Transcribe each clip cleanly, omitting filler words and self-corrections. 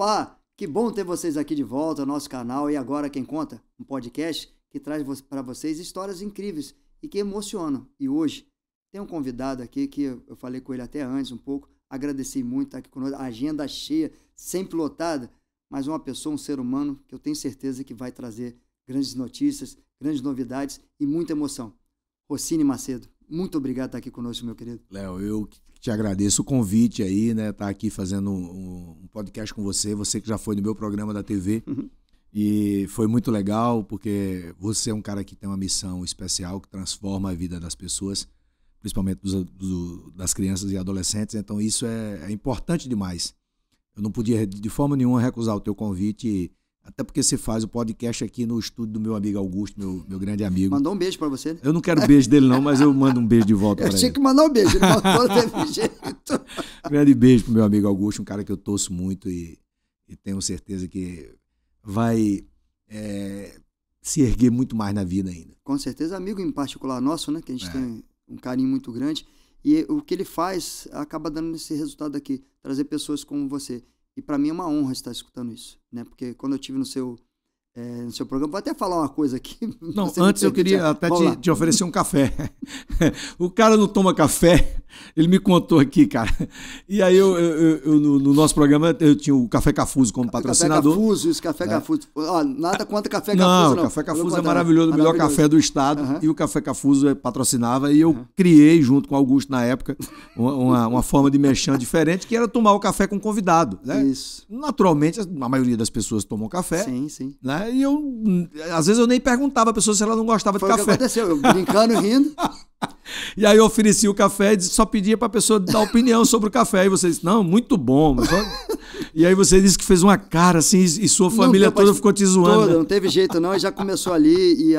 Olá, que bom ter vocês aqui de volta ao nosso canal. E agora quem conta? Um podcast que traz para vocês histórias incríveis e que emocionam. E hoje tem um convidado aqui que eu falei com ele até antes um pouco. Agradeci muito estar aqui conosco. A agenda cheia, sempre lotada. Mas uma pessoa, um ser humano que eu tenho certeza que vai trazer grandes notícias, grandes novidades e muita emoção. Rossini Macedo, muito obrigado por estar aqui conosco, meu querido. Léo, eu te agradeço o convite aí, né? Estar aqui fazendo um podcast com você que já foi no meu programa da TV. E foi muito legal, porque você é um cara que tem uma missão especial, que transforma a vida das pessoas, principalmente das crianças e adolescentes. Então isso é importante demais. Eu não podia de forma nenhuma recusar o teu convite, até porque você faz o podcast aqui no estúdio do meu amigo Augusto, meu grande amigo. Mandou um beijo pra você, né? Eu não quero beijo dele não, mas eu mando um beijo de volta para ele. Eu tinha que mandar um beijo, ele mandou, teve jeito. Grande beijo pro meu amigo Augusto, um cara que eu torço muito e tenho certeza que vai se erguer muito mais na vida ainda. Com certeza, amigo em particular nosso, né? Que a gente tem um carinho muito grande. E o que ele faz acaba dando esse resultado aqui, trazer pessoas como você. E para mim é uma honra estar escutando isso, né? Porque quando eu estive no seu programa, vou até falar uma coisa aqui. Não, antes eu queria até te oferecer um café. O cara não toma café, ele me contou aqui, cara. E aí no nosso programa eu tinha o Café Cafuso como patrocinador. Café Cafuso, isso, Café Cafuso. Ó, nada contra Café Cafuso, não. O Café Cafuso é maravilhoso, o melhor café do estado. E o Café Cafuso patrocinava e eu criei, junto com o Augusto na época, uma forma de merchan diferente, que era tomar o café com convidado, né? Isso. Naturalmente, a maioria das pessoas tomam café. Sim, sim. Né? E às vezes eu nem perguntava a pessoa se ela não gostava de café. Foi o que aconteceu, eu brincando, rindo. E aí eu ofereci o café e só pedia para a pessoa dar opinião sobre o café. E você disse, não, muito bom. E aí você disse que fez uma cara assim e sua família toda ficou te zoando. Toda, não teve jeito não, e já começou ali. E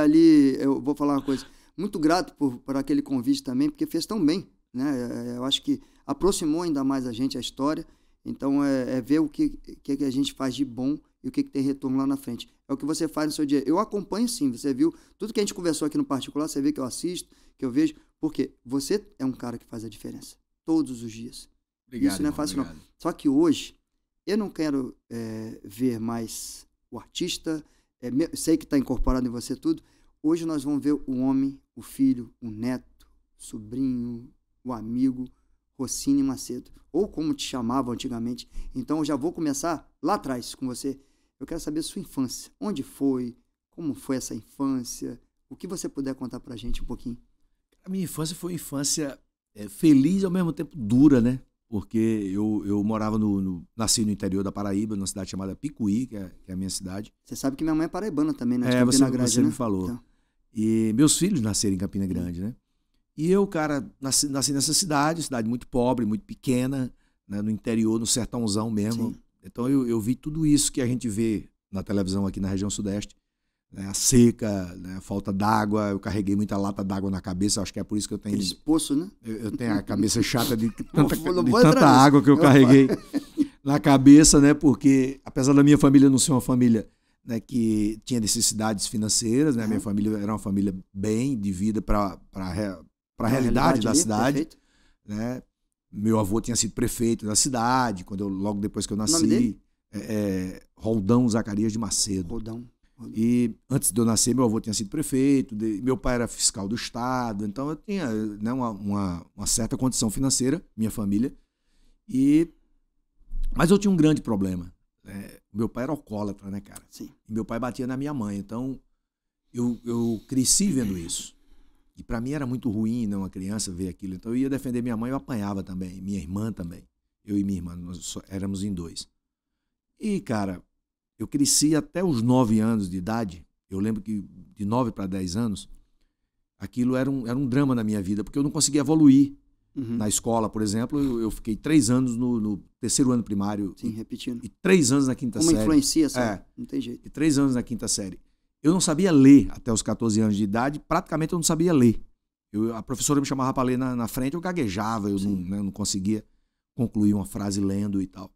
eu vou falar uma coisa, muito grato por aquele convite também, porque fez tão bem, né? Eu acho que aproximou ainda mais a gente, a história. Então ver o que a gente faz de bom e o que tem retorno lá na frente. É o que você faz no seu dia. Eu acompanho sim, você viu tudo que a gente conversou aqui no particular, você vê que eu assisto, que eu vejo, porque você é um cara que faz a diferença todos os dias. Obrigado, isso não é fácil não. Só que hoje, eu não quero ver mais o artista, sei que está incorporado em você tudo. Hoje nós vamos ver o homem, o filho, o neto, o sobrinho, o amigo, Rossini Macedo, ou como te chamavam antigamente. Então eu já vou começar lá atrás com você. Eu quero saber sua infância. Onde foi? Como foi essa infância? O que você puder contar pra gente um pouquinho. A minha infância foi uma infância feliz e ao mesmo tempo dura, né? Porque eu morava nasci no interior da Paraíba, numa cidade chamada Picuí, que é a minha cidade. Você sabe que minha mãe é paraibana também, né? De Campina Grande, você né? me falou. Então. E meus filhos nasceram em Campina Grande, né? E eu, cara, nasci nessa cidade muito pobre, muito pequena, né? No interior, no sertãozão mesmo. Sim. Então eu vi tudo isso que a gente vê na televisão aqui na região sudeste, né? A seca, né? A falta d'água. Eu carreguei muita lata d'água na cabeça, acho que é por isso que eu tenho... Aqueles poços, né? Eu tenho a cabeça chata de tanta água que eu carreguei na cabeça, né? Porque apesar da minha família não ser uma família, né, que tinha necessidades financeiras, né? Minha família era uma família bem de vida para a realidade da cidade, né? Meu avô tinha sido prefeito da cidade, logo depois que eu nasci. O nome dele? Roldão Zacarias de Macedo. Roldão. E antes de eu nascer, meu avô tinha sido prefeito, meu pai era fiscal do estado, então eu tinha, né, uma certa condição financeira, minha família. Mas eu tinha um grande problema. Meu pai era alcoólatra, né, cara? Sim. E meu pai batia na minha mãe, então eu cresci vendo isso. E para mim era muito ruim, né, uma criança ver aquilo. Então eu ia defender minha mãe, eu apanhava também, minha irmã também. Eu e minha irmã, nós éramos em 2. E, cara, eu cresci até os 9 anos de idade. Eu lembro que de 9 para 10 anos, aquilo era um drama na minha vida, porque eu não conseguia evoluir. Na escola, por exemplo, eu fiquei 3 anos no terceiro ano primário. Sim, repetindo. E 3 anos na quinta série. Como influencia, sabe? Não tem jeito. E 3 anos na quinta série. Eu não sabia ler até os 14 anos de idade, praticamente eu não sabia ler. A professora me chamava para ler na frente, eu gaguejava, eu não conseguia concluir uma frase lendo e tal.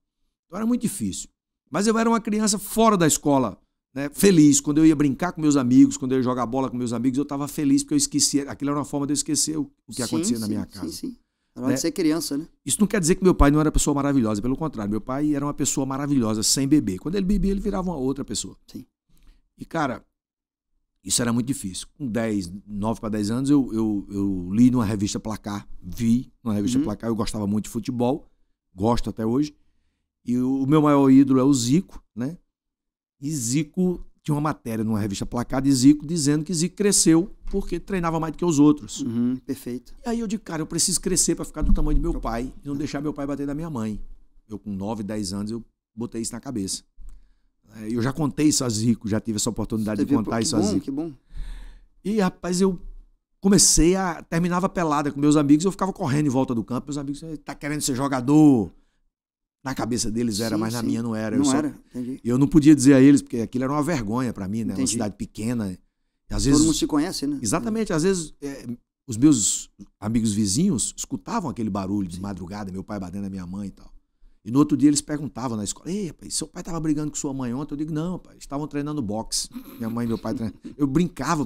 Então era muito difícil. Mas eu era uma criança fora da escola, né, feliz. Quando eu ia brincar com meus amigos, quando eu ia jogar bola com meus amigos, eu estava feliz porque eu esquecia. Aquilo era uma forma de eu esquecer o que acontecia na minha casa. Sim. Era hora de ser criança, né? Isso não quer dizer que meu pai não era uma pessoa maravilhosa, pelo contrário, meu pai era uma pessoa maravilhosa sem beber. Quando ele bebia, ele virava uma outra pessoa. Sim. E, cara, isso era muito difícil. Com 9 para 10 anos, eu li numa revista Placar, vi numa revista Placar, eu gostava muito de futebol, gosto até hoje. E o meu maior ídolo é o Zico, né? E Zico tinha uma matéria numa revista Placar de Zico dizendo que Zico cresceu porque treinava mais do que os outros. Perfeito. E aí eu digo, cara, eu preciso crescer para ficar do tamanho do meu pai e não deixar meu pai bater na minha mãe. Eu com 9, 10 anos, eu botei isso na cabeça. Eu já contei isso a Zico, já tive essa oportunidade de contar isso a Zico. Que bom. E, rapaz, eu terminava pelada com meus amigos, eu ficava correndo em volta do campo, meus amigos, tá querendo ser jogador. Na cabeça deles era, mas na minha não era. Entendi. Eu não podia dizer a eles, porque aquilo era uma vergonha para mim, né? Entendi. Uma cidade pequena. E às vezes, todo mundo se conhece, né? Exatamente. Às vezes, os meus amigos vizinhos escutavam aquele barulho de madrugada, meu pai batendo na minha mãe e tal. E no outro dia eles perguntavam na escola, ei, rapaz, seu pai estava brigando com sua mãe ontem? Eu digo, não, pai, estavam treinando boxe. Minha mãe e meu pai treinando. Eu brincava.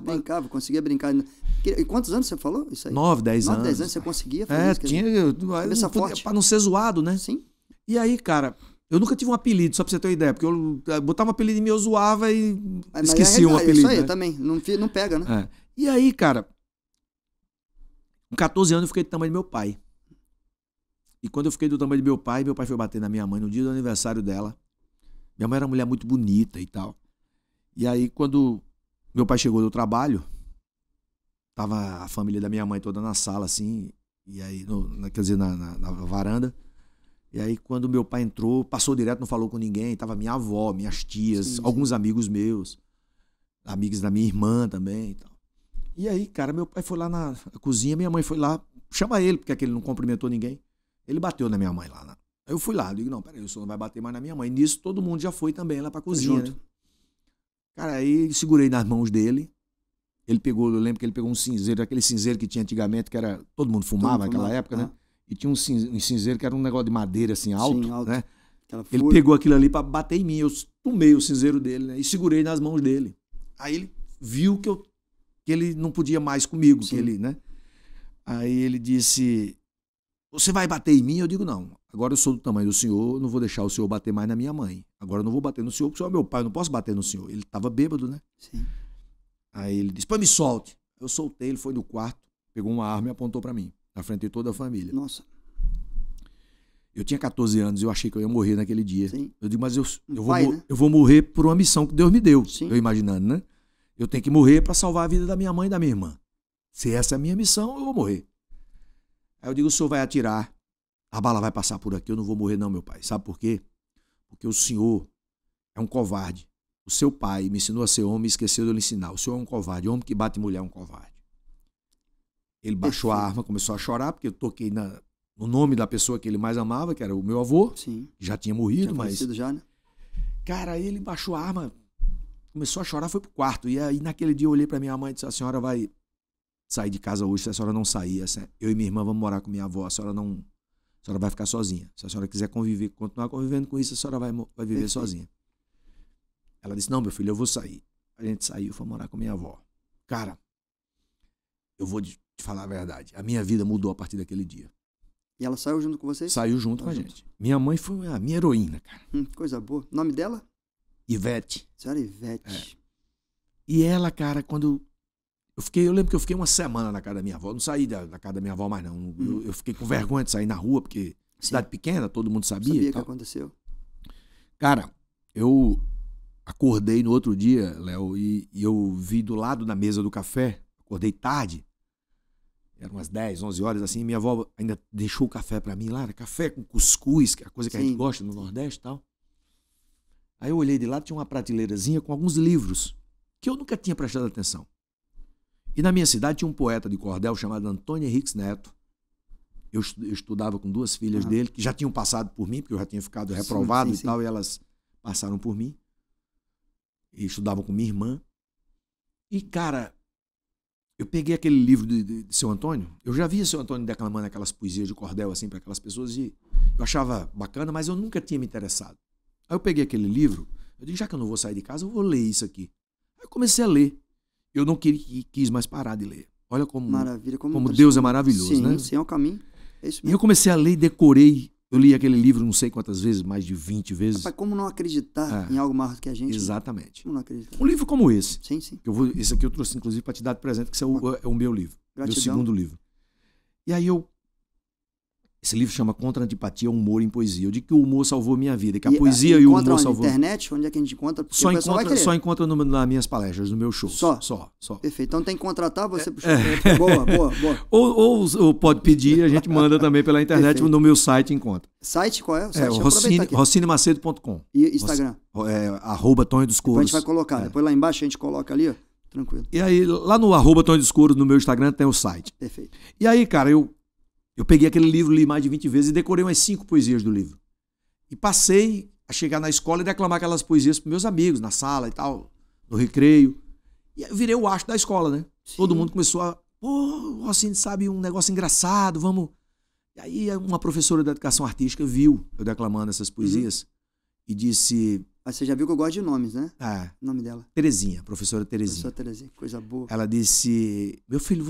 Conseguia brincar. E quantos anos você falou isso aí? 9, 10 anos. 9, 10 anos você conseguia fazer isso? Tinha forte. Pra não ser zoado, né? Sim. E aí, cara, eu nunca tive um apelido, só pra você ter uma ideia, porque eu botava um apelido em mim, eu zoava e esquecia um apelido. Isso aí, né? Eu também, não pega, né? E aí, cara, com 14 anos eu fiquei do tamanho do meu pai. E quando eu fiquei do tamanho do meu pai foi bater na minha mãe no dia do aniversário dela. Minha mãe era uma mulher muito bonita e tal. E aí, quando meu pai chegou do trabalho, tava a família da minha mãe toda na sala, assim, e aí, quer dizer, na varanda. E aí, quando meu pai entrou, passou direto, não falou com ninguém. Tava minha avó, minhas tias, sim. Alguns amigos meus, amigos da minha irmã também e tal. E aí, cara, meu pai foi lá na cozinha, minha mãe foi lá, chama ele, porque ele não cumprimentou ninguém. Ele bateu na minha mãe lá. Né? Aí eu fui lá, digo, não, peraí, o senhor não vai bater mais na minha mãe. Nisso, todo mundo já foi também lá pra cozinha, né? Cara, aí segurei nas mãos dele. Ele pegou, eu lembro que ele pegou um cinzeiro, aquele cinzeiro que tinha antigamente, que era, todo mundo fumava naquela época, né? E tinha um cinzeiro que era um negócio de madeira assim, alto, sim, alto. Né? Ele pegou aquilo ali pra bater em mim. Eu tomei o cinzeiro dele, né? E segurei nas mãos dele. Aí ele viu que ele não podia mais comigo, que ele, né? Aí ele disse, você vai bater em mim? Eu digo, não. Agora eu sou do tamanho do senhor, não vou deixar o senhor bater mais na minha mãe. Agora eu não vou bater no senhor, porque o senhor é meu pai, eu não posso bater no senhor. Ele tava bêbado, né? Sim. Aí ele disse, pô, me solte. Eu soltei, ele foi no quarto, pegou uma arma e apontou pra mim. Na frente de toda a família. Nossa. Eu tinha 14 anos, eu achei que eu ia morrer naquele dia. Sim. Eu digo, mas eu né? vou morrer por uma missão que Deus me deu. Sim. Eu imaginando, né? Eu tenho que morrer para salvar a vida da minha mãe e da minha irmã. Se essa é a minha missão, eu vou morrer. Aí eu digo, o senhor vai atirar, a bala vai passar por aqui, eu não vou morrer não, meu pai. Sabe por quê? Porque o senhor é um covarde. O seu pai me ensinou a ser homem e esqueceu de eu lhe ensinar. O senhor é um covarde. Homem que bate mulher é um covarde. Ele baixou a arma, começou a chorar, porque eu toquei no nome da pessoa que ele mais amava, que era o meu avô. Sim. Que já tinha morrido, tinha mas... já, né? Cara, aí ele baixou a arma, começou a chorar, foi pro quarto. E aí naquele dia eu olhei pra minha mãe e disse, a senhora vai sair de casa hoje, se a senhora não sair. Eu e minha irmã vamos morar com minha avó, a senhora vai ficar sozinha. Se a senhora quiser continuar convivendo com isso, a senhora vai viver sozinha. Ela disse, não, meu filho, eu vou sair. A gente saiu, foi morar com minha avó. Cara, eu vou te falar a verdade. A minha vida mudou a partir daquele dia. E ela saiu junto com vocês? Saiu junto com a gente. Minha mãe foi a minha heroína, cara. Coisa boa. O nome dela? Ivete. Senhora Ivete. E ela, cara, quando... Eu lembro que eu fiquei uma semana na casa da minha avó. Não saí da casa da minha avó mais, não. Eu fiquei com vergonha de sair na rua, porque cidade pequena, todo mundo sabia. O que aconteceu. Cara, eu acordei no outro dia, Léo, e eu vi do lado da mesa do café, acordei tarde, eram umas 10, 11 horas, assim, minha avó ainda deixou o café pra mim lá, era café com cuscuz, que é a coisa que a gente gosta no Nordeste e tal. Aí eu olhei de lá, tinha uma prateleirazinha com alguns livros, que eu nunca tinha prestado atenção. E na minha cidade tinha um poeta de cordel chamado Antônio Henriques Neto. Eu estudava com duas filhas dele, que já tinham passado por mim, porque eu já tinha ficado reprovado e tal, e elas passaram por mim. E estudavam com minha irmã. E, cara, eu peguei aquele livro de seu Antônio. Eu já via seu Antônio declamando aquelas poesias de cordel, assim, para aquelas pessoas, e eu achava bacana, mas eu nunca tinha me interessado. Aí eu peguei aquele livro, eu disse, já que eu não vou sair de casa, eu vou ler isso aqui. Aí eu comecei a ler. Eu não quis mais parar de ler. Olha como, maravilha, como Deus é maravilhoso, sim, né? Sim, é o caminho. É isso E mesmo. eu comecei a ler e decorei. Eu li aquele livro não sei quantas vezes, mais de 20 vezes. Rapaz, como não acreditar em algo maior do que a gente? Exatamente. Como não acreditar? Um livro como esse. Sim, sim. Esse aqui eu trouxe, inclusive, para te dar de presente, que esse é o meu livro. Gratidão. Meu segundo livro. E aí esse livro chama Contra a Antipatia, Humor em Poesia. Eu digo que o humor salvou minha vida, que a poesia e o humor salvou... Na internet? Onde é que a gente encontra? Porque o pessoal vai querer. Só encontra nas minhas palestras, no meu show. Só. Perfeito. Então tem que contratar você. Boa. Ou pode pedir, a gente manda também pela internet. Perfeito. No meu site encontra. Site qual é? O site? rocinemacedo.com. E Instagram? @Tonho dos Couros. A gente vai colocar. Depois lá embaixo a gente coloca ali, ó. Tranquilo. E aí, lá no @Tonho dos Couros, no meu Instagram, tem o site. Perfeito. E aí, cara, eu peguei aquele livro, li mais de 20 vezes e decorei umas 5 poesias do livro. E passei a chegar na escola e declamar aquelas poesias para meus amigos, na sala e tal, no recreio. E aí eu virei o astro da escola, né? Sim. Todo mundo começou a... Pô, o Rossini sabe um negócio engraçado, vamos... E aí uma professora da educação artística viu eu declamando essas poesias e disse... Mas você já viu que eu gosto de nomes, né? O nome dela? Terezinha, professora Terezinha. Professora Terezinha, coisa boa. Ela disse, meu filho,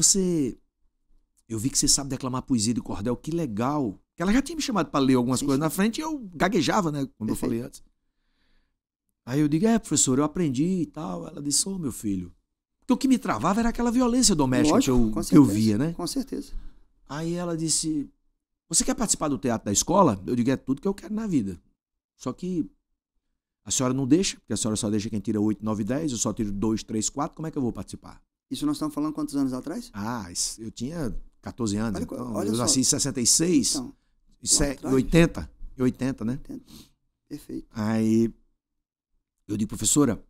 eu vi que você sabe declamar poesia de cordel, que legal. Porque ela já tinha me chamado para ler algumas coisas na frente e eu gaguejava, né? Como eu falei antes. Aí eu digo, professor, eu aprendi e tal. Ela disse, meu filho. Porque o que me travava era aquela violência doméstica. Lógico, que eu via, né? Com certeza. Aí ela disse, você quer participar do teatro da escola? Eu digo, é tudo que eu quero na vida. Só que a senhora não deixa, porque a senhora só deixa quem tira 8, 9, 10, eu só tiro 2, 3, 4, como é que eu vou participar? Isso nós estamos falando quantos anos atrás? Eu tinha 14 anos. Olha eu só. nasci em 66, Então, 80, né? 80. Perfeito. Aí eu digo, professora,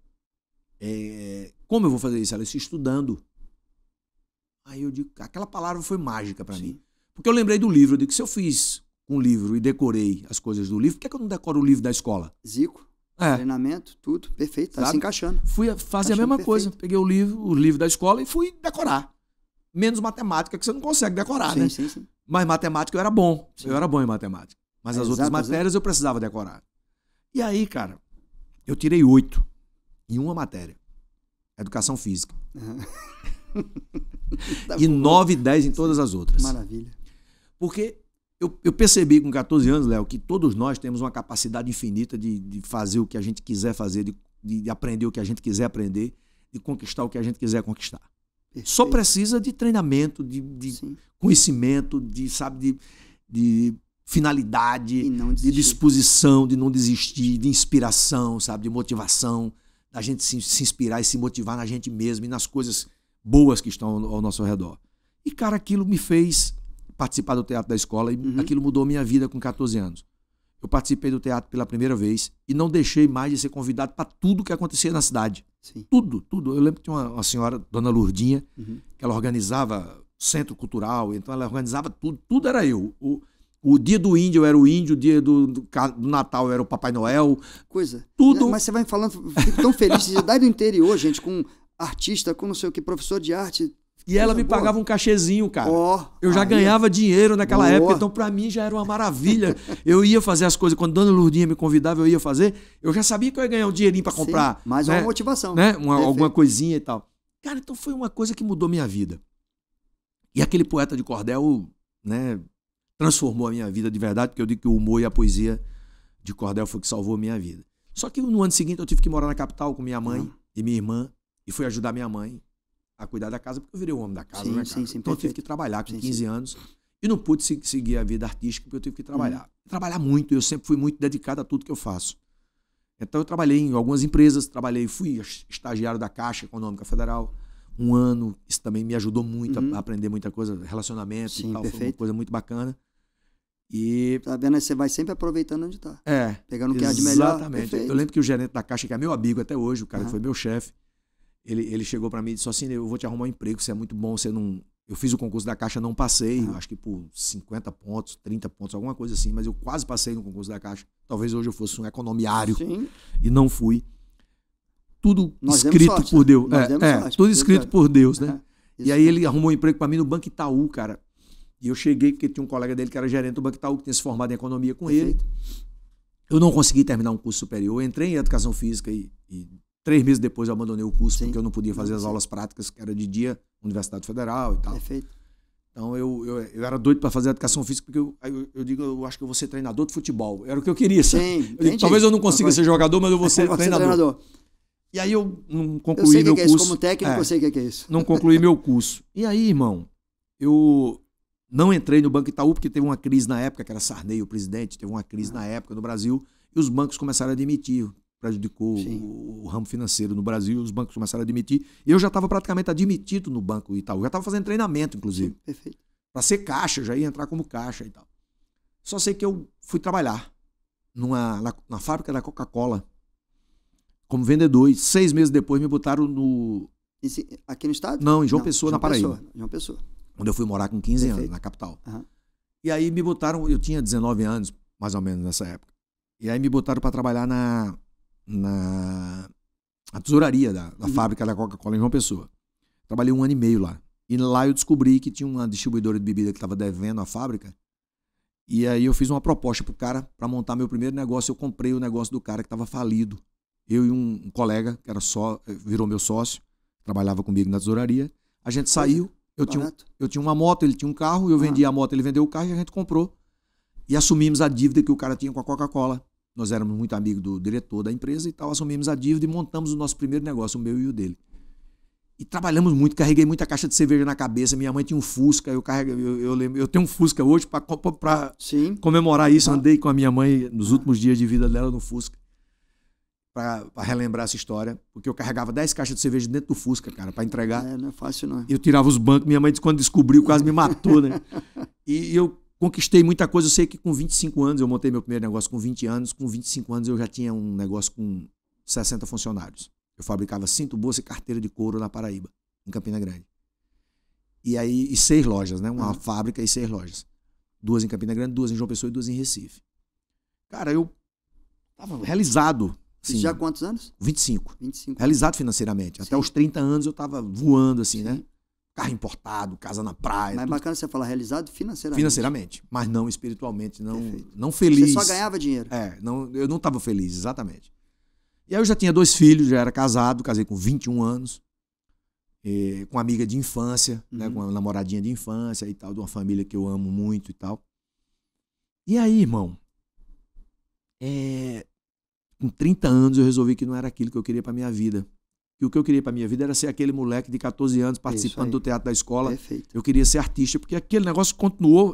como eu vou fazer isso? Ela disse, estudando. Aí eu digo, aquela palavra foi mágica para mim. Porque eu lembrei do livro, eu digo, se eu fiz um livro e decorei as coisas do livro, por que eu não decoro o livro da escola? Zico, treinamento, tudo, perfeito, tá se encaixando. Fui fazer a mesma coisa, peguei o livro da escola e fui decorar. Menos matemática, que você não consegue decorar, né? Sim. Mas matemática eu era bom. Eu era bom em matemática. Mas as outras matérias eu precisava decorar. E aí, cara, eu tirei 8 em uma matéria. Educação física. E 9 e 10 em todas as outras. Maravilha. Porque eu percebi com 14 anos, Léo, que todos nós temos uma capacidade infinita de fazer o que a gente quiser fazer, de aprender o que a gente quiser aprender, de conquistar o que a gente quiser conquistar. Perfeito. Só precisa de treinamento, de conhecimento, de finalidade, de disposição, de não desistir, de inspiração, sabe, de motivação, da gente se inspirar e se motivar na gente mesmo e nas coisas boas que estão ao nosso redor. E, cara, aquilo me fez participar do teatro da escola e aquilo mudou minha vida com 14 anos. Eu participei do teatro pela primeira vez e não deixei mais de ser convidado para tudo que acontecia na cidade. Sim. Tudo. Eu lembro que tinha uma senhora, Dona Lourdinha, que ela organizava centro cultural, então ela organizava tudo. Tudo era eu. O dia do índio era o índio, o dia do Natal era o Papai Noel. Coisa. Tudo. Mas você vai falando, fico tão feliz. Cidade do interior, gente, com artista, com não sei o que, professor de arte. E ela me pagava um cachezinho, cara. Eu já aí ganhava dinheiro naquela época, então pra mim já era uma maravilha. Eu ia fazer as coisas, quando Dona Lourdinha me convidava, eu ia fazer, eu já sabia que eu ia ganhar um dinheirinho pra comprar. Mais uma motivação. Né? Alguma coisinha e tal. Cara, então foi uma coisa que mudou minha vida. E aquele poeta de cordel, né, transformou a minha vida de verdade, porque eu digo que o humor e a poesia de cordel foi o que salvou a minha vida. Só que no ano seguinte eu tive que morar na capital com minha mãe e minha irmã, e fui ajudar minha mãe a cuidar da casa, porque eu virei o homem da casa, né, cara? Então eu tive que trabalhar com 15 anos e não pude seguir a vida artística porque eu tive que trabalhar. Trabalhar muito, eu sempre fui muito dedicado a tudo que eu faço. Então eu trabalhei em algumas empresas, fui estagiário da Caixa Econômica Federal, um ano, isso também me ajudou muito a aprender muita coisa, relacionamento e tal, foi uma coisa muito bacana. E... Tá vendo? Você vai sempre aproveitando onde tá. Pegando o que há de melhor. Exatamente. Eu lembro que o gerente da Caixa, que é meu amigo até hoje, o cara que foi meu chefe, ele chegou para mim e disse assim, eu vou te arrumar um emprego, você é muito bom, você não... Eu fiz o concurso da Caixa, não passei, acho que por 50 pontos, 30 pontos, alguma coisa assim, mas eu quase passei no concurso da Caixa. Talvez hoje eu fosse um economiário e não fui. Tudo escrito por Deus. Tudo escrito por Deus, né? E aí ele arrumou um emprego para mim no Banco Itaú, cara. E eu cheguei, porque tinha um colega dele que era gerente do Banco Itaú, que tinha se formado em economia com ele. Eu não consegui terminar um curso superior, eu entrei em educação física e 3 meses depois eu abandonei o curso, porque eu não podia fazer as aulas práticas, que era de dia, Universidade Federal e tal. Então eu era doido para fazer educação física, porque eu digo, eu acho que eu vou ser treinador de futebol. Era o que eu queria, sabe? Sim, Eu digo, talvez eu não consiga ser jogador, mas eu vou ser treinador. E aí eu não concluí meu curso. Eu sei o que é isso, como técnico eu sei o que é isso. Não concluí meu curso. E aí, irmão, eu não entrei no Banco Itaú, porque teve uma crise na época, que era Sarney o presidente, teve uma crise na época no Brasil, e os bancos começaram a demitir. Prejudicou o ramo financeiro no Brasil, os bancos começaram a admitir. E eu já estava praticamente admitido no Banco Itaú. Já estava fazendo treinamento, inclusive. Sim, perfeito. Para ser caixa, já ia entrar como caixa e tal. Só sei que eu fui trabalhar na fábrica da Coca-Cola como vendedor. E 6 meses depois me botaram no... Aqui no estado? Não, em João Pessoa, na Paraíba. João Pessoa. Onde eu fui morar com 15 perfeito. anos, na capital. Uhum. E aí me botaram... Eu tinha 19 anos, mais ou menos, nessa época. E aí me botaram para trabalhar na tesouraria da fábrica da Coca-Cola em João Pessoa. Trabalhei 1 ano e meio lá. E lá eu descobri que tinha uma distribuidora de bebida que estava devendo a fábrica. E aí eu fiz uma proposta pro cara para montar meu primeiro negócio. Eu comprei o negócio do cara que estava falido. Eu e um colega, que era virou meu sócio, trabalhava comigo na tesouraria. A gente saiu. Eu tinha uma moto, ele tinha um carro. Eu vendi a moto, ele vendeu o carro e a gente comprou. E assumimos a dívida que o cara tinha com a Coca-Cola. Nós éramos muito amigos do diretor da empresa e tal, assumimos a dívida e montamos o nosso primeiro negócio, o meu e o dele. E trabalhamos muito, carreguei muita caixa de cerveja na cabeça, minha mãe tinha um Fusca, eu tenho um Fusca hoje para comemorar isso, andei com a minha mãe nos últimos dias de vida dela no Fusca, para relembrar essa história, porque eu carregava 10 caixas de cerveja dentro do Fusca, cara, para entregar. Não é fácil não. Eu tirava os bancos, minha mãe quando descobriu quase me matou, né? E eu conquistei muita coisa. Eu sei que com 25 anos, eu montei meu primeiro negócio com 20 anos. Com 25 anos, eu já tinha um negócio com 60 funcionários. Eu fabricava cinto, bolsa e carteira de couro na Paraíba, em Campina Grande. E aí, 6 lojas, né? Uma fábrica e 6 lojas. 2 em Campina Grande, 2 em João Pessoa e 2 em Recife. Cara, eu tava realizado. Assim, já quantos anos? 25. 25. Realizado financeiramente. Até os 30 anos eu tava voando, assim, né? Carro importado, casa na praia. Mas é bacana você falar realizado financeiramente. Financeiramente, mas não espiritualmente, não feliz. Você só ganhava dinheiro. Eu não estava feliz, exatamente. E aí eu já tinha 2 filhos, já era casado, casei com 21 anos, com uma amiga de infância, né, com uma namoradinha de infância e tal, de uma família que eu amo muito e tal. E aí, irmão, com 30 anos eu resolvi que não era aquilo que eu queria para minha vida. E o que eu queria para minha vida era ser aquele moleque de 14 anos participando do teatro da escola. Perfeito. Eu queria ser artista, porque aquele negócio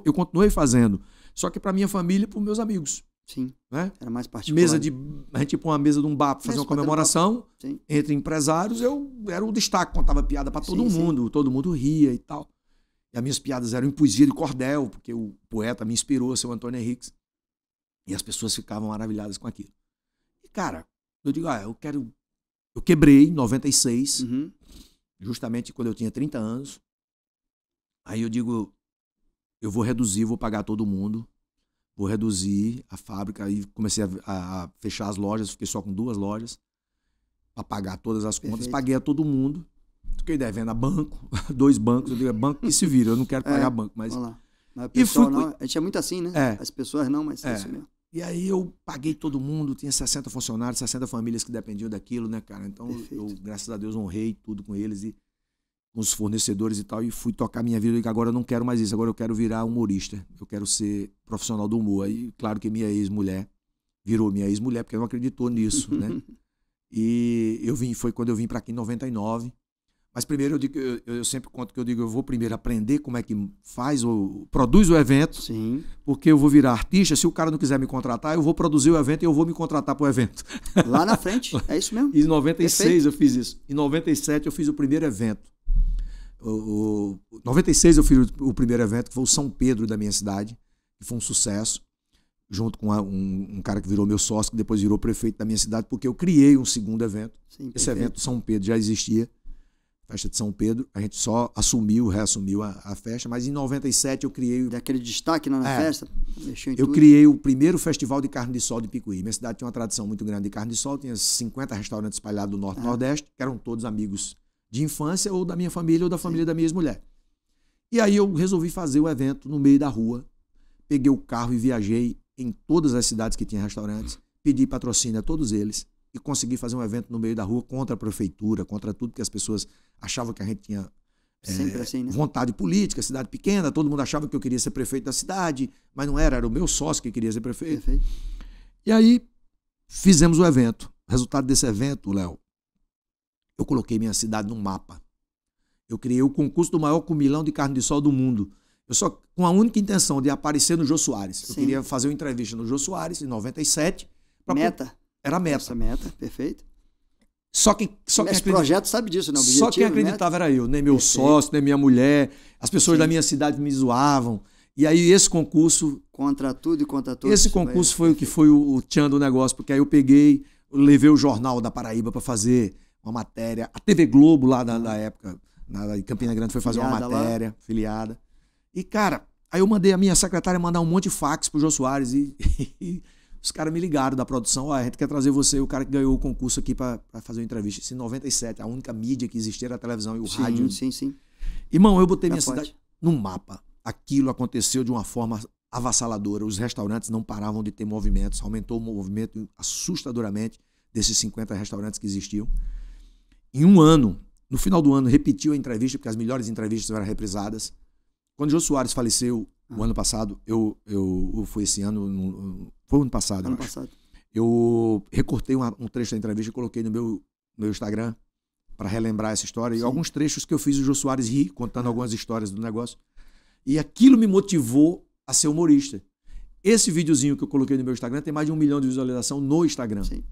eu continuei fazendo. Só que para minha família e para os meus amigos. Sim. Né? Era mais particular. A gente ia para uma mesa de um bar para fazer uma comemoração. Entre empresários, eu era o destaque, contava piada para todo mundo. Todo mundo ria e tal. E as minhas piadas eram em poesia de cordel, porque o poeta me inspirou, seu Antônio Henriques. E as pessoas ficavam maravilhadas com aquilo. E, cara, eu digo, eu quebrei em 96, justamente quando eu tinha 30 anos. Aí eu digo, eu vou reduzir, vou pagar todo mundo, vou reduzir a fábrica. Aí comecei a fechar as lojas, fiquei só com 2 lojas, para pagar todas as contas. Paguei a todo mundo, fiquei devendo a banco, 2 bancos. Eu digo, banco que se vira, eu não quero pagar banco. Mas o pessoal não, a gente é muito assim, né? As pessoas não, mas é isso mesmo. E aí eu paguei todo mundo, tinha 60 funcionários, 60 famílias que dependiam daquilo, né, cara? Então eu, graças a Deus, honrei tudo com eles e com os fornecedores e tal, e fui tocar minha vida. E agora eu não quero mais isso, agora eu quero virar humorista, eu quero ser profissional do humor. Aí, claro que minha ex-mulher virou minha ex-mulher, porque não acreditou nisso, né? E foi quando eu vim para aqui em 99. Mas primeiro eu sempre conto que eu vou primeiro aprender como é que produz o evento. Sim. Porque eu vou virar artista. Se o cara não quiser me contratar, eu vou produzir o evento e eu vou me contratar para o evento. Lá na frente, é isso mesmo. Em 96 eu fiz isso. Em 97 eu fiz o primeiro evento. Em 96 eu fiz o primeiro evento, que foi o São Pedro da minha cidade, que foi um sucesso, junto com um cara que virou meu sócio, que depois virou prefeito da minha cidade, porque eu criei um segundo evento. Sim, esse evento São Pedro já existia. Festa de São Pedro, a gente só reassumiu a festa, mas em 97 eu criei... Daquele destaque na festa, mexeu em eu tudo. Criei o primeiro festival de carne de sol de Picuí. Minha cidade tinha uma tradição muito grande de carne de sol, tinha 50 restaurantes espalhados do Norte e Nordeste, que eram todos amigos de infância, ou da minha família, ou da família da minha ex-mulher. E aí eu resolvi fazer o evento no meio da rua, peguei o carro e viajei em todas as cidades que tinham restaurantes, pedi patrocínio a todos eles, e consegui fazer um evento no meio da rua contra a prefeitura, contra tudo que as pessoas achavam que a gente tinha Sempre assim, né? vontade política, cidade pequena, todo mundo achava que eu queria ser prefeito da cidade, mas não era o meu sócio que queria ser prefeito. Perfeito. E aí fizemos o evento. O resultado desse evento, Léo, eu coloquei minha cidade no mapa. Eu criei o concurso do maior comilão de carne de sol do mundo. Eu só com a única intenção de aparecer no Jô Soares. Sim. Eu queria fazer uma entrevista no Jô Soares em 97. Meta. Era a meta. Essa meta, perfeito. Só quem Esse projeto sabe disso, né? Só quem acreditava era eu, nem meu sócio, nem minha mulher. As pessoas da minha cidade me zoavam. E aí esse concurso... Contra tudo e contra todos. Esse concurso foi o que foi o tchan do negócio, porque aí eu peguei, levei o Jornal da Paraíba para fazer uma matéria. A TV Globo lá da época, em Campina Grande, foi fazer uma matéria, filiada. E, cara, aí eu mandei a minha secretária mandar um monte de fax pro Jô Soares e os caras me ligaram da produção, a gente quer trazer você, o cara que ganhou o concurso aqui para fazer uma entrevista. Isso em 97, a única mídia que existia era a televisão e o rádio. Sim. Irmão, eu botei minha cidade no mapa. Aquilo aconteceu de uma forma avassaladora. Os restaurantes não paravam de ter movimentos, aumentou o movimento assustadoramente desses 50 restaurantes que existiam. Em um ano, no final do ano, repetiu a entrevista, porque as melhores entrevistas eram reprisadas. Quando o Jô Soares faleceu, o ano passado, foi esse ano, foi o ano passado, ano passado. Eu recortei um trecho da entrevista e coloquei no meu Instagram para relembrar essa história. Sim. E alguns trechos que eu fiz o Jô Soares rir, contando algumas histórias do negócio. E aquilo me motivou a ser humorista. Esse videozinho que eu coloquei no meu Instagram tem mais de 1 milhão de visualização no Instagram. Sim.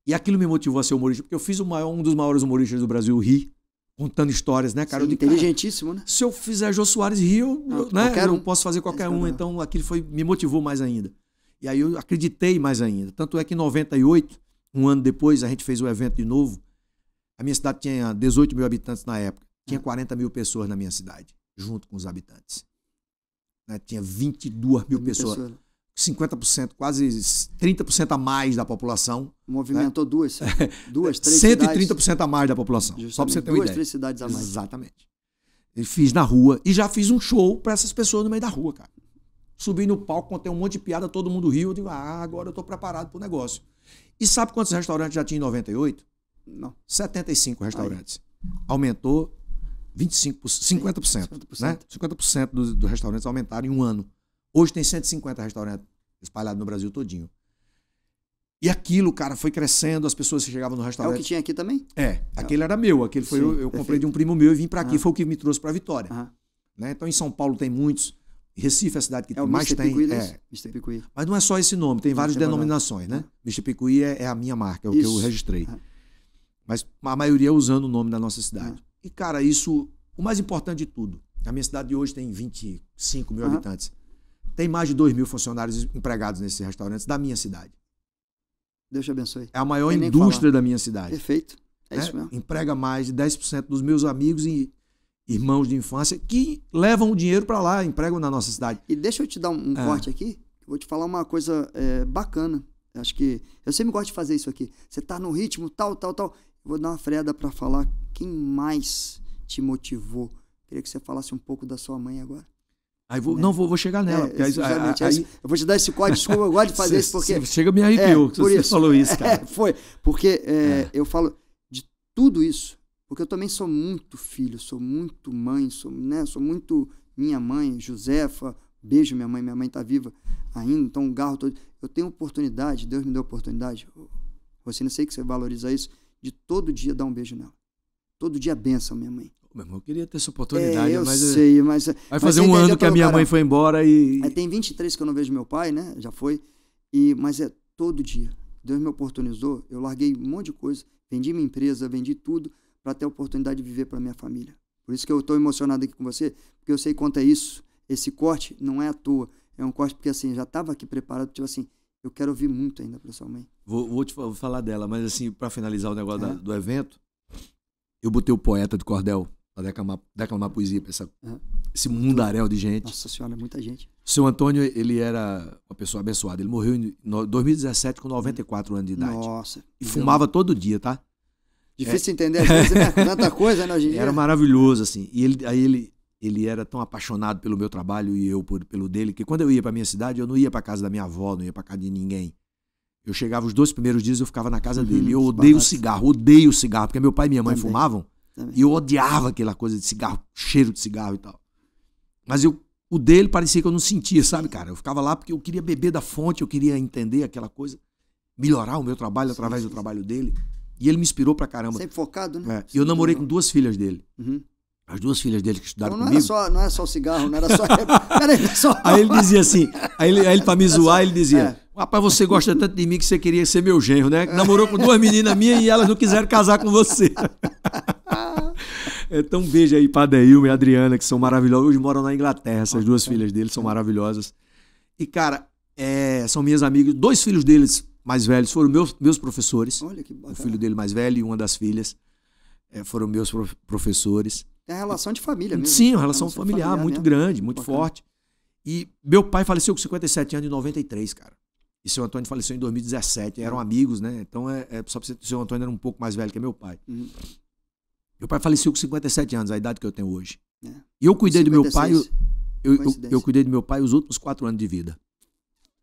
E aquilo me motivou a ser humorista, porque eu fiz um dos maiores humoristas do Brasil rir, contando histórias, né, cara? Sim, inteligentíssimo, né? Se eu fizer Jô Soares rir, eu posso fazer qualquer um. Então aquilo me motivou mais ainda. E aí eu acreditei mais ainda. Tanto é que em 98, um ano depois, a gente fez o evento de novo. A minha cidade tinha 18 mil habitantes na época. Tinha 40 mil pessoas na minha cidade, junto com os habitantes. Né? Tinha 22 mil pessoas. 50%, quase 30% a mais da população. Movimentou né? duas, 3 130% cidades. a mais da população. Justamente, só para você ter uma ideia. 2, 3 cidades a mais. Exatamente. Eu fiz na rua e já fiz um show para essas pessoas no meio da rua, cara. Subi no palco, contei um monte de piada, todo mundo riu. Eu digo, agora eu tô preparado pro negócio. E sabe quantos restaurantes já tinha em 98? Não. 75 restaurantes. Aí. Aumentou 50%. 50%. Né? 50% dos restaurantes aumentaram em um ano. Hoje tem 150 restaurantes espalhados no Brasil todinho. E aquilo, cara, foi crescendo, as pessoas que chegavam no restaurante... É o que tinha aqui também? Aquele era meu. Aquele foi eu comprei de um primo meu e vim para aqui, foi o que me trouxe para Vitória. Né? Então, em São Paulo tem muitos. Recife é a cidade que mais tem. Mr. Picuí. Mas não é só esse nome, tem várias denominações, né? Mr. Picuí é a minha marca, é o que eu registrei. Mas a maioria usando o nome da nossa cidade. E, cara, isso... O mais importante de tudo, a minha cidade de hoje tem 25 mil habitantes. Tem mais de 2 mil funcionários empregados nesses restaurantes da minha cidade. Deus te abençoe. É a maior indústria da minha cidade. Perfeito. É isso mesmo. Emprega mais de 10% dos meus amigos e irmãos de infância que levam o dinheiro para lá, empregam na nossa cidade. E deixa eu te dar um corte aqui. Eu vou te falar uma coisa bacana. Acho que eu sempre gosto de fazer isso aqui. Você tá no ritmo, tal. Eu vou dar uma freada para falar quem mais te motivou. Queria que você falasse um pouco da sua mãe agora. Aí vou chegar nela. Eu vou te dar esse código, desculpa, eu gosto de fazer isso porque... Chega me arrepiou que você falou isso, cara. Foi, porque eu falo de tudo isso, porque eu também sou muito filho, sou muito mãe, sou muito minha mãe, Josefa, beijo minha mãe tá viva ainda, então um garro todo. Eu tenho oportunidade, Deus me deu oportunidade, você não sei que você valoriza isso, de todo dia dar um beijo nela. Todo dia benção, minha mãe. Meu irmão, eu queria ter essa oportunidade, mas vai fazer um ano que a minha mãe foi embora e... Tem 23 que eu não vejo meu pai, né? Já foi. Mas é todo dia. Deus me oportunizou, eu larguei um monte de coisa, vendi minha empresa, vendi tudo para ter a oportunidade de viver para minha família. Por isso que eu estou emocionado aqui com você, porque eu sei quanto é isso. Esse corte não é à toa. É um corte porque assim, já estava aqui preparado, tipo assim, eu quero ouvir muito ainda para sua mãe. Vou falar dela, mas assim, para finalizar o negócio do evento, eu botei o poeta de cordel para declamar poesia para esse mundaréu de gente. Nossa senhora, muita gente. O seu Antônio, ele era uma pessoa abençoada. Ele morreu em 2017 com 94 anos de idade. Nossa. E fumava todo dia, tá? Difícil entender, às vezes, né? Tanta coisa, né, hoje em dia. Era maravilhoso, assim. E ele era tão apaixonado pelo meu trabalho e eu pelo dele, que quando eu ia para minha cidade, eu não ia para casa da minha avó, não ia para casa de ninguém. Eu chegava os 2 primeiros dias, eu ficava na casa dele. Eu odeio cigarro, porque meu pai e minha mãe fumavam. Também. E eu odiava aquela coisa de cigarro, cheiro de cigarro e tal. Mas o dele parecia que eu não sentia, sabe, cara? Eu ficava lá porque eu queria beber da fonte, eu queria entender aquela coisa, melhorar o meu trabalho através do trabalho dele. E ele me inspirou pra caramba. Sempre focado, né? Eu namorei com 2 filhas dele. Uhum. As 2 filhas dele que estudaram Então comigo. Não era só o cigarro, não era só... Era só... Aí ele dizia assim, aí ele pra me zoar, ele dizia, rapaz, você gosta tanto de mim que você queria ser meu genro, né? Namorou com 2 meninas minhas e elas não quiseram casar com você. Então um beijo aí pra Adeilma e Adriana, que são maravilhosas. Hoje moram na Inglaterra, essas 2 filhas dele são maravilhosas. E, cara, são minhas amigas. 2 filhos deles mais velhos foram meus professores. Olha que bacana. O filho dele mais velho e uma das filhas foram meus professores. É a relação de família mesmo. Sim, uma relação familiar muito mesmo. grande, muito Bacana. forte. E meu pai faleceu com 57 anos em 93, cara. E seu Antônio faleceu em 2017. Eram amigos, né? Então, só pra você, seu Antônio era um pouco mais velho que meu pai. Uhum. Meu pai faleceu com 57 anos, a idade que eu tenho hoje. É. E eu cuidei do meu pai... 56. Eu cuidei do meu pai os últimos 4 anos de vida.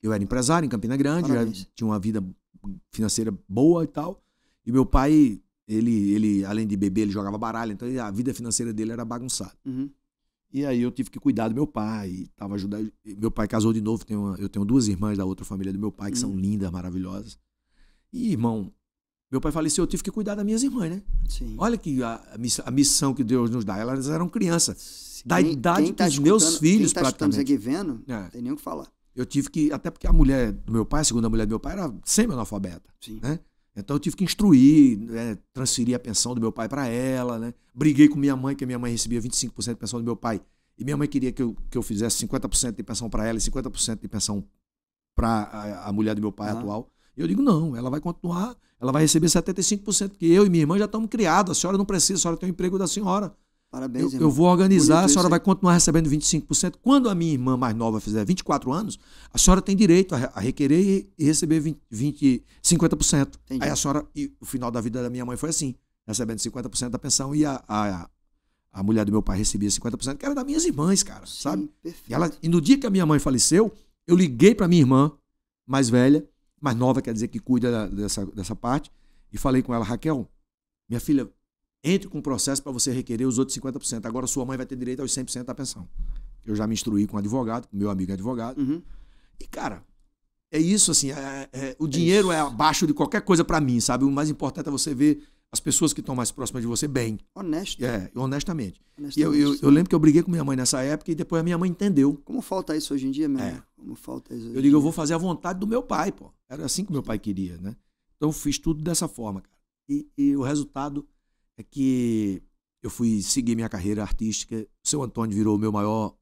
Eu era empresário em Campina Grande, já tinha uma vida financeira boa e tal. E meu pai, ele além de beber, ele jogava baralho, então a vida financeira dele era bagunçada. Uhum. E aí eu tive que cuidar do meu pai, tava ajudando. Meu pai casou de novo, eu tenho 2 irmãs da outra família do meu pai, que são lindas, maravilhosas. E, irmão, meu pai faleceu, eu tive que cuidar das minhas irmãs, né? Sim. Olha que a missão que Deus nos dá. Elas eram crianças, da idade tá dos meus filhos, quem tá praticamente. aqui vendo, não tem nem o que falar. Eu tive que, até porque a mulher do meu pai, a segunda mulher do meu pai, era semi-analfabeta, né? Então eu tive que instruir, né? Transferir a pensão do meu pai para ela, né? Briguei com minha mãe, que a minha mãe recebia 25% de pensão do meu pai. E minha mãe queria que eu fizesse 50% de pensão para ela e 50% de pensão para a mulher do meu pai atual. E eu digo, não, ela vai continuar, ela vai receber 75%, porque eu e minha irmã já estamos criados, a senhora não precisa, a senhora tem o emprego da senhora. Parabéns, eu vou organizar, bonito, a senhora vai continuar recebendo 25%. Quando a minha irmã mais nova fizer 24 anos, a senhora tem direito a requerer e receber 50%. Entendi. Aí a senhora, e o final da vida da minha mãe foi assim, recebendo 50% da pensão e a mulher do meu pai recebia 50%, que era das minhas irmãs, cara, sim, sabe? Perfeito. E no dia que a minha mãe faleceu, eu liguei para minha irmã mais velha, mais nova, quer dizer, que cuida dessa parte, e falei com ela, Raquel, minha filha, entre com o processo para você requerer os outros 50%. Agora sua mãe vai ter direito aos 100% da pensão. Eu já me instruí com um advogado, com meu amigo advogado. Uhum. E, cara, é isso, assim, o dinheiro é abaixo de qualquer coisa para mim, sabe? O mais importante é você ver as pessoas que estão mais próximas de você bem. Honesto. Honestamente. E eu lembro que eu briguei com minha mãe nessa época e depois a minha mãe entendeu. Como falta isso hoje em dia, meu? Como falta isso hoje eu digo, eu vou fazer a vontade do meu pai, pô. Era assim que meu pai queria, né? Então eu fiz tudo dessa forma, cara. E o resultado é que eu fui seguir minha carreira artística. O seu Antônio virou o meu maior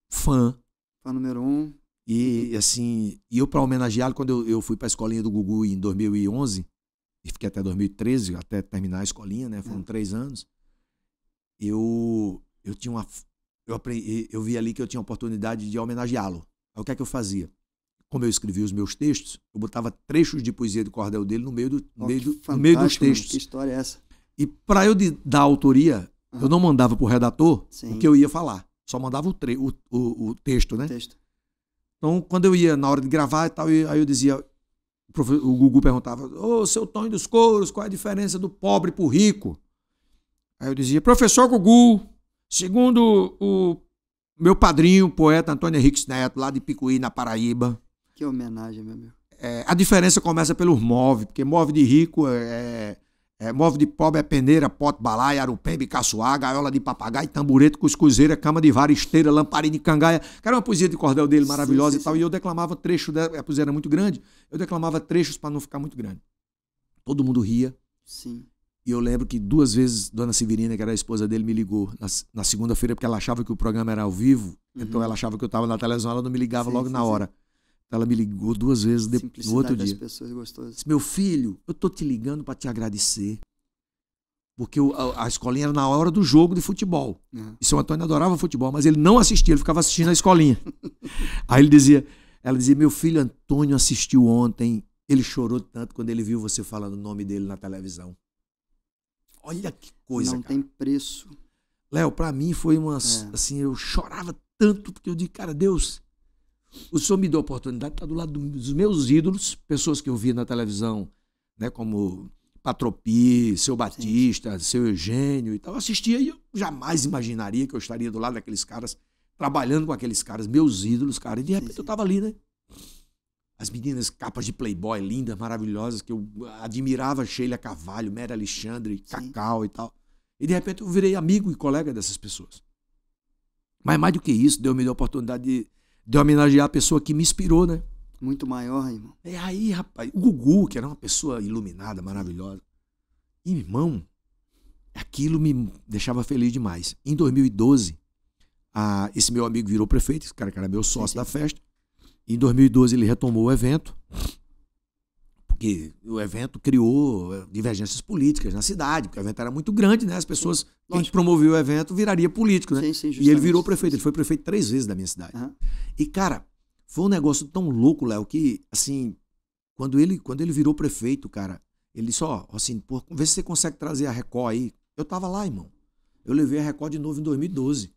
fã. Fã número 1. E assim, eu para homenageá-lo, quando eu fui para a escolinha do Gugu em 2011, e fiquei até 2013, até terminar a escolinha, né? Foram 3 anos. Eu vi ali que eu tinha a oportunidade de homenageá-lo. Aí o que é que eu fazia? Como eu escrevia os meus textos, eu botava trechos de poesia de cordel dele no meio dos textos. Que história é essa? E para eu dar autoria, eu não mandava pro redator o que eu ia falar. Só mandava o texto, né? Então, quando eu ia na hora de gravar e tal, aí eu dizia, o Gugu perguntava, ô, seu Tonho dos Couros, qual é a diferença do pobre pro rico? Aí eu dizia, professor Gugu, segundo o meu padrinho, poeta Antônio Henriques Neto, lá de Picuí, na Paraíba. Que homenagem, meu amigo. A diferença começa pelos móveis, porque móvel de rico móvel de pobre é peneira, pote, balaia, arupembe, caçoar, gaiola de papagaio, tamborete, cuscuzeira, cama de vara, esteira, lamparina de cangaia. Que era uma poesia de cordel dele maravilhosa, sim. E tal. E eu declamava trechos, a poesia era muito grande, eu declamava trechos para não ficar muito grande. Todo mundo ria. Sim. E eu lembro que 2 vezes Dona Severina, que era a esposa dele, me ligou na segunda-feira, porque ela achava que o programa era ao vivo, então ela achava que eu estava na televisão, ela não me ligava logo na hora. Então ela me ligou 2 vezes no outro dia. Pessoas gostosas. Disse, meu filho, eu tô te ligando para te agradecer. Porque a escolinha era na hora do jogo de futebol. E seu Antônio adorava futebol, mas ele não assistia, ele ficava assistindo a escolinha. Aí ela dizia, meu filho Antônio assistiu ontem, ele chorou tanto quando ele viu você falando o nome dele na televisão. Olha que coisa, não tem preço. Léo, pra mim foi assim, eu chorava tanto, porque eu digo, cara, Deus, o Senhor me deu a oportunidade de estar do lado dos meus ídolos, pessoas que eu via na televisão, né, como Patropi, seu Batista, seu Eugênio e tal. Eu assistia e eu jamais imaginaria que eu estaria do lado daqueles caras, trabalhando com aqueles caras, meus ídolos, cara. E de repente eu tava ali, né? As meninas, capas de Playboy, lindas, maravilhosas, que eu admirava, Sheila Carvalho, Mary Alexandre, Cacau e tal. E de repente eu virei amigo e colega dessas pessoas. Mas mais do que isso, Deus me deu a oportunidade de homenagear a pessoa que me inspirou, né? Muito maior, irmão. E aí, rapaz, o Gugu, que era uma pessoa iluminada, maravilhosa. E, irmão, aquilo me deixava feliz demais. Em 2012, esse meu amigo virou prefeito, esse cara que era meu sócio da festa. Em 2012 ele retomou o evento, porque o evento criou divergências políticas na cidade, porque o evento era muito grande, né? As pessoas, quem promoveu o evento viraria político, né? Sim, e ele virou prefeito, ele foi prefeito 3 vezes da minha cidade. Uhum. E, cara, foi um negócio tão louco, Léo, que, assim, quando ele virou prefeito, cara, ele só, assim, pô, vê se você consegue trazer a Record aí. Eu tava lá, irmão. Eu levei a Record de novo em 2012.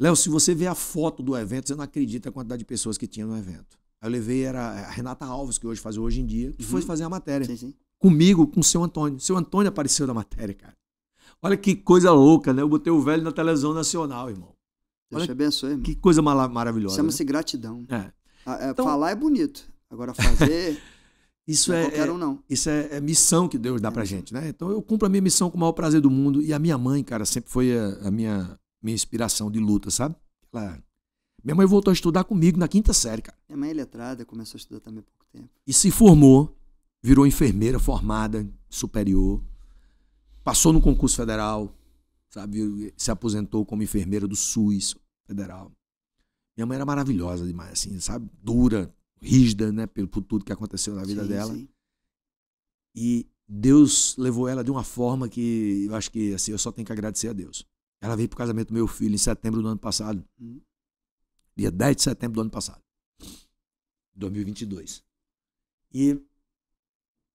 Léo, se você vê a foto do evento, você não acredita a quantidade de pessoas que tinha no evento. Eu levei, era a Renata Alves, que hoje faz Hoje em Dia, que foi fazer a matéria. Sim. Comigo, com o seu Antônio. Seu Antônio apareceu na matéria, cara. Olha que coisa louca, né? Eu botei o velho na televisão nacional, irmão. Deus te abençoe, irmão. Que coisa maravilhosa. Chama-se gratidão. Então, falar é bonito. Agora fazer... Isso não é qualquer um, não. Isso é missão que Deus dá pra gente, né? Então eu cumpro a minha missão com o maior prazer do mundo. E a minha mãe, cara, sempre foi a minha inspiração de luta, sabe? Minha mãe voltou a estudar comigo na 5ª série, cara. Minha mãe é letrada, começou a estudar também há pouco tempo. E se formou, virou enfermeira formada, superior, passou no concurso federal, sabe? Se aposentou como enfermeira do SUS federal. Minha mãe era maravilhosa demais, assim, sabe? Dura, rígida, né? Por tudo que aconteceu na vida dela. Sim. E Deus levou ela de uma forma que eu acho que, assim, eu só tenho que agradecer a Deus. Ela veio pro casamento do meu filho em setembro do ano passado. Dia 10 de setembro do ano passado. 2022. E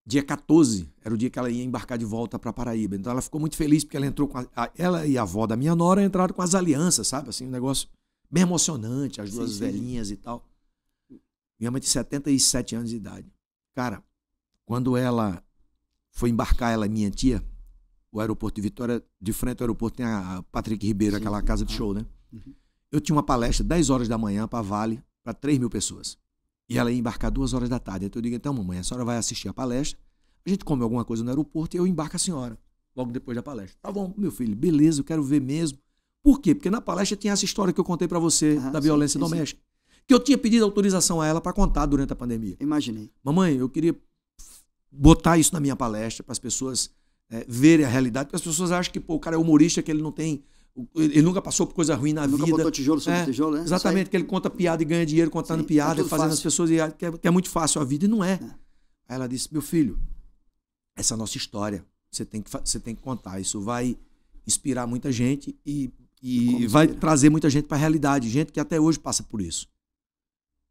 dia 14 era o dia que ela ia embarcar de volta para Paraíba. Então ela ficou muito feliz porque ela entrou com ela e a avó da minha nora entraram com as alianças, sabe? Assim, um negócio bem emocionante, as duas velhinhas e tal. Minha mãe tem 77 anos de idade. Cara, quando ela foi embarcar, ela e minha tia, o aeroporto de Vitória, de frente ao aeroporto tem a Patrick Ribeiro, aquela casa de show, né? Eu tinha uma palestra 10 horas da manhã para Vale, para 3.000 pessoas. E ela ia embarcar 2 horas da tarde. Então eu digo, então mamãe, a senhora vai assistir a palestra, a gente come alguma coisa no aeroporto e eu embarco a senhora, logo depois da palestra. Tá bom, meu filho, beleza, eu quero ver mesmo. Por quê? Porque na palestra tinha essa história que eu contei para você, da violência doméstica. Que eu tinha pedido autorização a ela para contar durante a pandemia. Imaginei. Mamãe, eu queria botar isso na minha palestra para as pessoas verem a realidade, porque as pessoas acham que o cara é humorista, que ele não tem... Ele nunca passou por coisa ruim na vida. Nunca botou tijolo sobre tijolo, né? Exatamente, que ele conta piada e ganha dinheiro contando piada, fazendo as pessoas que é muito fácil a vida, e não é. Aí ela disse, meu filho, essa é a nossa história, você tem que contar, isso vai inspirar muita gente e vai trazer muita gente para a realidade, gente que até hoje passa por isso.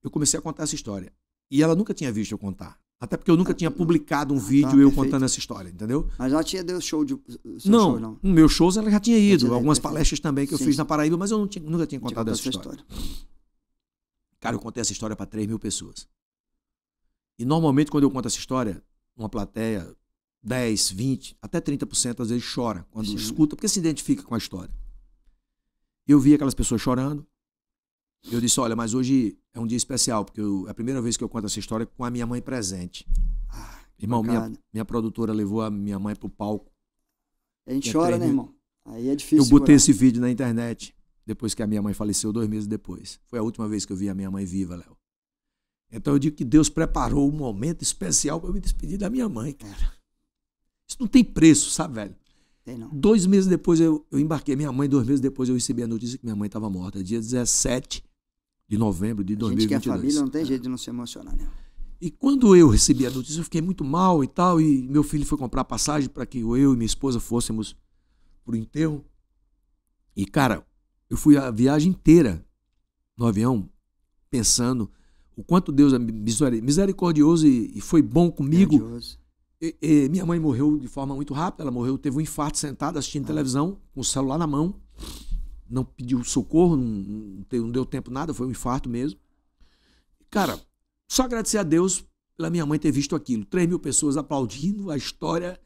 Eu comecei a contar essa história, e ela nunca tinha visto eu contar. Até porque eu nunca tinha publicado um vídeo eu contando essa história, entendeu? Mas já tinha dado show de... Não, não. Meus shows ela já tinha ido. Algumas palestras também que eu fiz na Paraíba, mas eu nunca tinha contado essa história. Cara, eu contei essa história para 3.000 pessoas. E normalmente quando eu conto essa história, uma plateia, 10, 20, até 30% às vezes chora quando escuta, porque se identifica com a história. Eu vi aquelas pessoas chorando. Eu disse, olha, mas hoje é um dia especial, porque é a primeira vez que eu conto essa história com a minha mãe presente. Irmão, minha produtora levou a minha mãe pro palco. A gente chora, né, irmão? Aí é difícil. Eu botei esse vídeo na internet, depois que a minha mãe faleceu, 2 meses depois. Foi a última vez que eu vi a minha mãe viva, Léo. Então eu digo que Deus preparou um momento especial para eu me despedir da minha mãe, cara. Isso não tem preço, sabe, velho? Tem não. 2 meses depois eu embarquei. Minha mãe, 2 meses depois eu recebi a notícia que minha mãe estava morta. Dia 17 de novembro de 2022. A gente que é família não tem jeito de não se emocionar, né? E quando eu recebi a notícia, eu fiquei muito mal e tal. E meu filho foi comprar passagem para que eu e minha esposa fôssemos pro enterro. E, cara, eu fui a viagem inteira no avião pensando o quanto Deus é misericordioso e foi bom comigo. Minha mãe morreu de forma muito rápida. Ela morreu, teve um infarto sentada assistindo televisão, com o celular na mão. Não pediu socorro, não deu tempo nada, foi um infarto mesmo. Cara, só agradecer a Deus pela minha mãe ter visto aquilo. 3.000 pessoas aplaudindo a história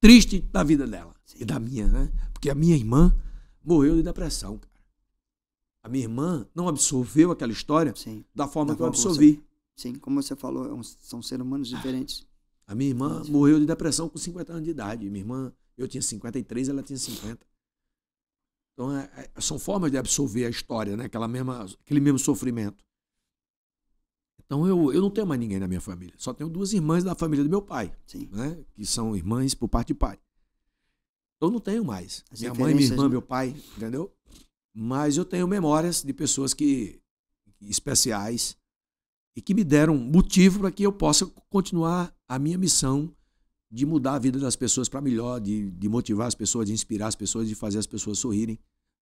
triste da vida dela. Sim. E da minha, né? Porque a minha irmã morreu de depressão, cara. A minha irmã não absorveu aquela história Sim. da forma que eu absorvi. Sim, como você falou, são seres humanos diferentes. A minha irmã morreu de depressão com 50 anos de idade. Minha irmã, eu tinha 53, ela tinha 50. Então, são formas de absorver a história, né? Aquele mesmo sofrimento. Então, eu não tenho mais ninguém na minha família. Só tenho 2 irmãs da família do meu pai, né? Que são irmãs por parte de pai. Eu não tenho mais. Minha mãe, minha irmã, meu pai, entendeu? Mas eu tenho memórias de pessoas especiais e que me deram motivo para que eu possa continuar a minha missão de mudar a vida das pessoas para melhor, de motivar as pessoas, de inspirar as pessoas, de fazer as pessoas sorrirem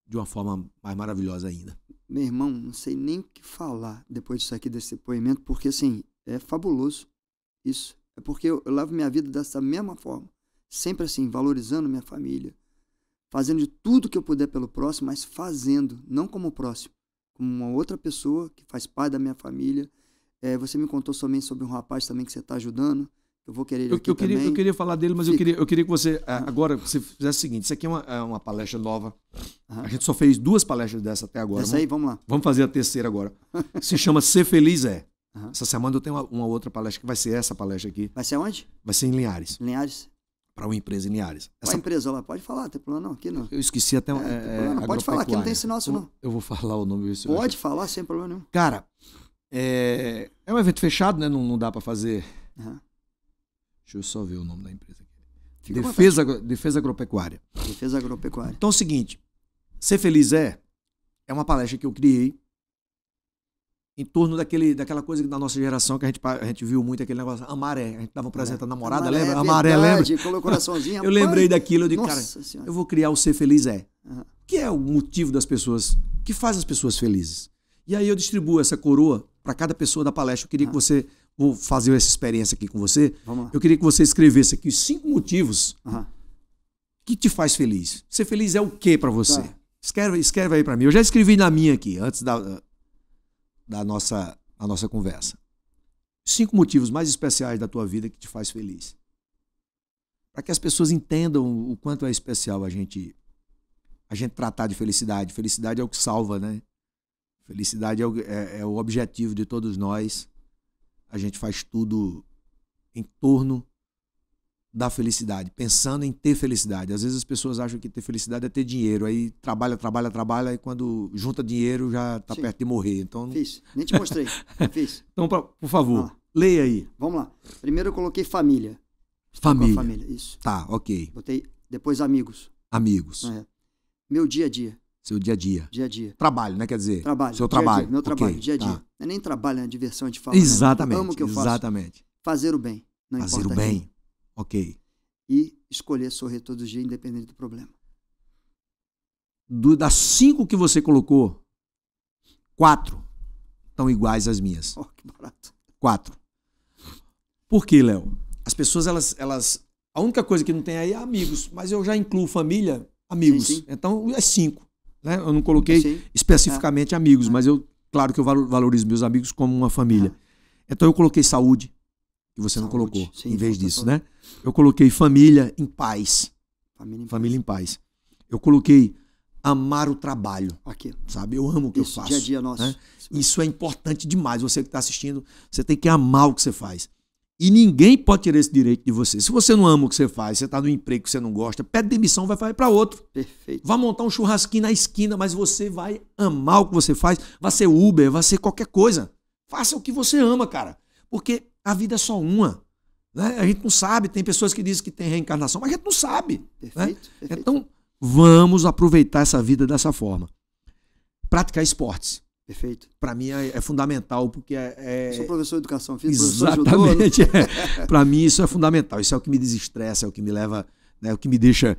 de uma forma mais maravilhosa ainda. Meu irmão, não sei nem o que falar depois disso aqui, desse depoimento, porque assim, é fabuloso isso. É porque eu levo minha vida dessa mesma forma, sempre assim, valorizando minha família, fazendo de tudo que eu puder pelo próximo, mas fazendo, não como o próximo, como uma outra pessoa que faz parte da minha família. Você me contou somente sobre um rapaz também que você está ajudando. Eu vou querer ele aqui também. Eu queria falar dele, mas eu queria que você, agora, você fizesse o seguinte. Isso aqui é uma palestra nova. A gente só fez 2 palestras dessa até agora. Essa aí, vamos lá. Vamos fazer a terceira agora. Se chama Ser Feliz É. Essa semana eu tenho uma outra palestra que vai ser essa palestra aqui. Vai ser onde? Vai ser em Linhares. Linhares? Para uma empresa em Linhares. Qual empresa lá? Pode falar, não tem problema não. Aqui não. Eu esqueci até... pode falar, aqui não tem esse nosso não. Eu vou falar o nome. Pode falar, sem problema nenhum. Cara, é um evento fechado, né? Não dá para fazer... Deixa eu só ver o nome da empresa aqui. Defesa Agropecuária. Defesa Agropecuária. Então é o seguinte, Ser Feliz É uma palestra que eu criei em torno daquela coisa da nossa geração que a gente viu muito, aquele negócio, amaré. A gente dava um presente à namorada, lembra? Amaré, lembra? Colocou coraçãozinho. Eu lembrei daquilo, eu digo, cara, Senhora. eu vou criar o Ser Feliz É. Que é o motivo das pessoas, que faz as pessoas felizes. E aí eu distribuo essa coroa para cada pessoa da palestra. Eu queria que você... Vou fazer essa experiência aqui com você. Eu queria que você escrevesse aqui os 5 motivos que te faz feliz. Ser feliz é o que para você? Tá. Escreve aí para mim. Eu já escrevi na minha aqui, antes da nossa conversa. 5 motivos mais especiais da tua vida que te faz feliz. Para que as pessoas entendam o quanto é especial a gente tratar de felicidade. Felicidade é o que salva, né? Felicidade é o objetivo de todos nós. A gente faz tudo em torno da felicidade, pensando em ter felicidade. Às vezes as pessoas acham que ter felicidade é ter dinheiro. Aí trabalha, e quando junta dinheiro já está perto de morrer. Então, Fiz, nem te mostrei. Fiz. Então, por favor, leia aí. Vamos lá. Primeiro eu coloquei família. Família. Isso. Tá, ok. Botei depois amigos. Amigos. Meu dia a dia. Seu dia a dia. Dia a dia. Trabalho, né? Quer dizer, trabalho. Seu trabalho. Dia, meu trabalho, okay, dia a dia. Tá. Não é nem trabalho, é diversão de falar. Exatamente. Eu amo o que eu faço. Exatamente. Fazer o bem. Não Fazer importa o bem. Quem. Ok. E escolher sorrir todos os dias, independente do problema. Das 5 que você colocou, 4 estão iguais às minhas. Oh, que barato. 4. Por quê, Léo? As pessoas, elas... A única coisa que não tem aí é amigos, mas eu já incluo família, amigos. Sim. Então, é 5. Né? Eu não coloquei especificamente amigos, mas claro que eu valorizo meus amigos como uma família. Então, eu coloquei saúde, que você não colocou, em vez disso, né? Eu coloquei família em paz. Família em paz. Eu coloquei amar o trabalho. Sabe? Eu amo o que eu faço. Dia a dia nosso. Né? Isso é importante demais. Você que está assistindo, você tem que amar o que você faz. E ninguém pode tirar esse direito de você. Se você não ama o que você faz, você está no emprego que você não gosta, pede demissão, vai para outro. Perfeito. Vai montar um churrasquinho na esquina, mas você vai amar o que você faz. Vai ser Uber, vai ser qualquer coisa. Faça o que você ama, cara. Porque a vida é só uma. Né? A gente não sabe. Tem pessoas que dizem que tem reencarnação, mas a gente não sabe. Perfeito. Né? Então, vamos aproveitar essa vida dessa forma. Praticar esportes. Perfeito. Para mim é fundamental, porque Sou professor de educação física, exatamente. Para mim isso é fundamental. Isso é o que me desestressa, é o que me leva, né, o que me deixa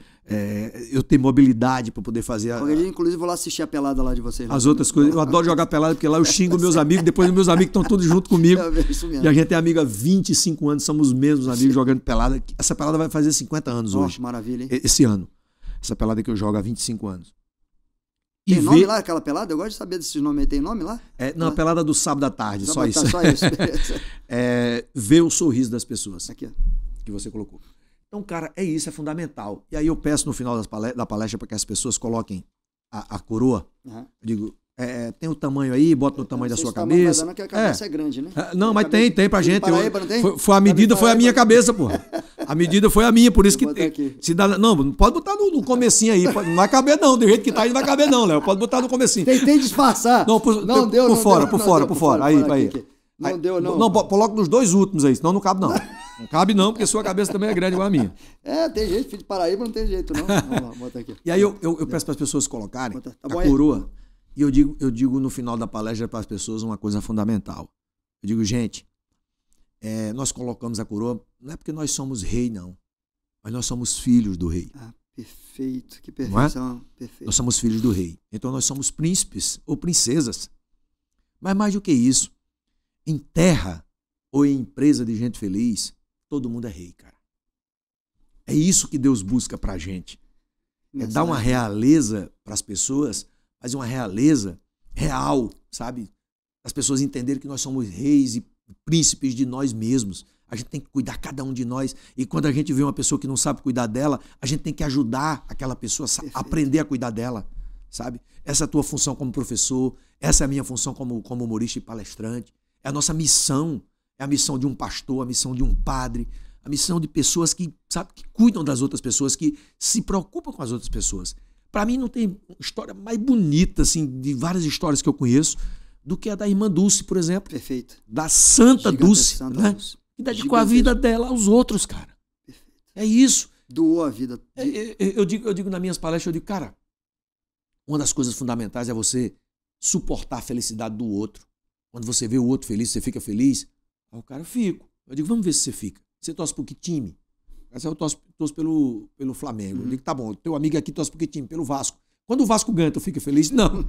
eu ter mobilidade para poder fazer. Inclusive vou lá assistir a pelada lá de vocês. As outras coisas. Eu adoro jogar pelada, porque lá eu xingo meus amigos, depois meus amigos estão todos junto comigo. Isso mesmo. E a gente é amigo há 25 anos, somos os mesmos amigos jogando pelada. Essa pelada vai fazer 50 anos hoje. Maravilha, hein? Esse ano. Essa pelada que eu jogo há 25 anos. e tem nome ver... lá, aquela pelada? Eu gosto de saber desses nomes aí. Tem nome lá? Não, a pelada do sábado à tarde, só isso. Só isso. Ver o sorriso das pessoas. Aqui, ó. Que você colocou. Então, cara, isso é fundamental. E aí eu peço no final da palestra para que as pessoas coloquem a coroa. Uhum. Eu digo, tem o tamanho aí, bota no tamanho da sua cabeça. Vai dando que a cabeça é grande, né? Não, mas tem pra gente. Paraíba, não tem? A medida foi a minha cabeça, porra. A medida foi a minha, por isso que se dá, não pode botar no comecinho aí, não vai caber não, do jeito que tá aí não vai caber não, Léo, pode botar no comecinho. Tentei disfarçar. Não deu, por fora. Aí. Não deu, não. Não, coloca nos dois últimos aí, senão não cabe não. Não cabe não, porque sua cabeça também é grande igual a minha. Tem jeito, filho de Paraíba não tem jeito não. Vamos lá, bota aqui. E aí eu peço para as pessoas colocarem a coroa, e eu digo no final da palestra para as pessoas uma coisa fundamental. Eu digo, gente, nós colocamos a coroa, não é porque nós somos rei, não, mas nós somos filhos do rei. Perfeito, que perfeição. Perfeito. Nós somos filhos do rei. Então nós somos príncipes ou princesas. Mas mais do que isso, em terra ou em empresa de gente feliz, todo mundo é rei, cara. É isso que Deus busca pra gente. É dar uma realeza para as pessoas, mas uma realeza real, sabe? As pessoas entenderem que nós somos reis e príncipes de nós mesmos. A gente tem que cuidar cada um de nós. E quando a gente vê uma pessoa que não sabe cuidar dela, a gente tem que ajudar aquela pessoa a aprender a cuidar dela, sabe? Essa é a tua função como professor, essa é a minha função como humorista e palestrante. É a nossa missão. É a missão de um pastor, a missão de um padre, a missão de pessoas que, sabe, que cuidam das outras pessoas, que se preocupam com as outras pessoas. Para mim não tem história mais bonita, assim, de várias histórias que eu conheço, do que a da irmã Dulce, por exemplo. Perfeito. Da Santa Dulce, né? Que dedicou a vida dela aos outros, cara. Perfeito. É isso. Doou a vida. Eu digo nas minhas palestras, eu digo, cara, uma das coisas fundamentais é você suportar a felicidade do outro. Quando você vê o outro feliz, você fica feliz. Aí o cara, eu fico. Eu digo, vamos ver se você fica. Você torce por que time? Eu torço pelo Flamengo. Eu digo, tá bom, teu amigo aqui torce por que time? Pelo Vasco. Quando o Vasco ganha, tu fica feliz? Não.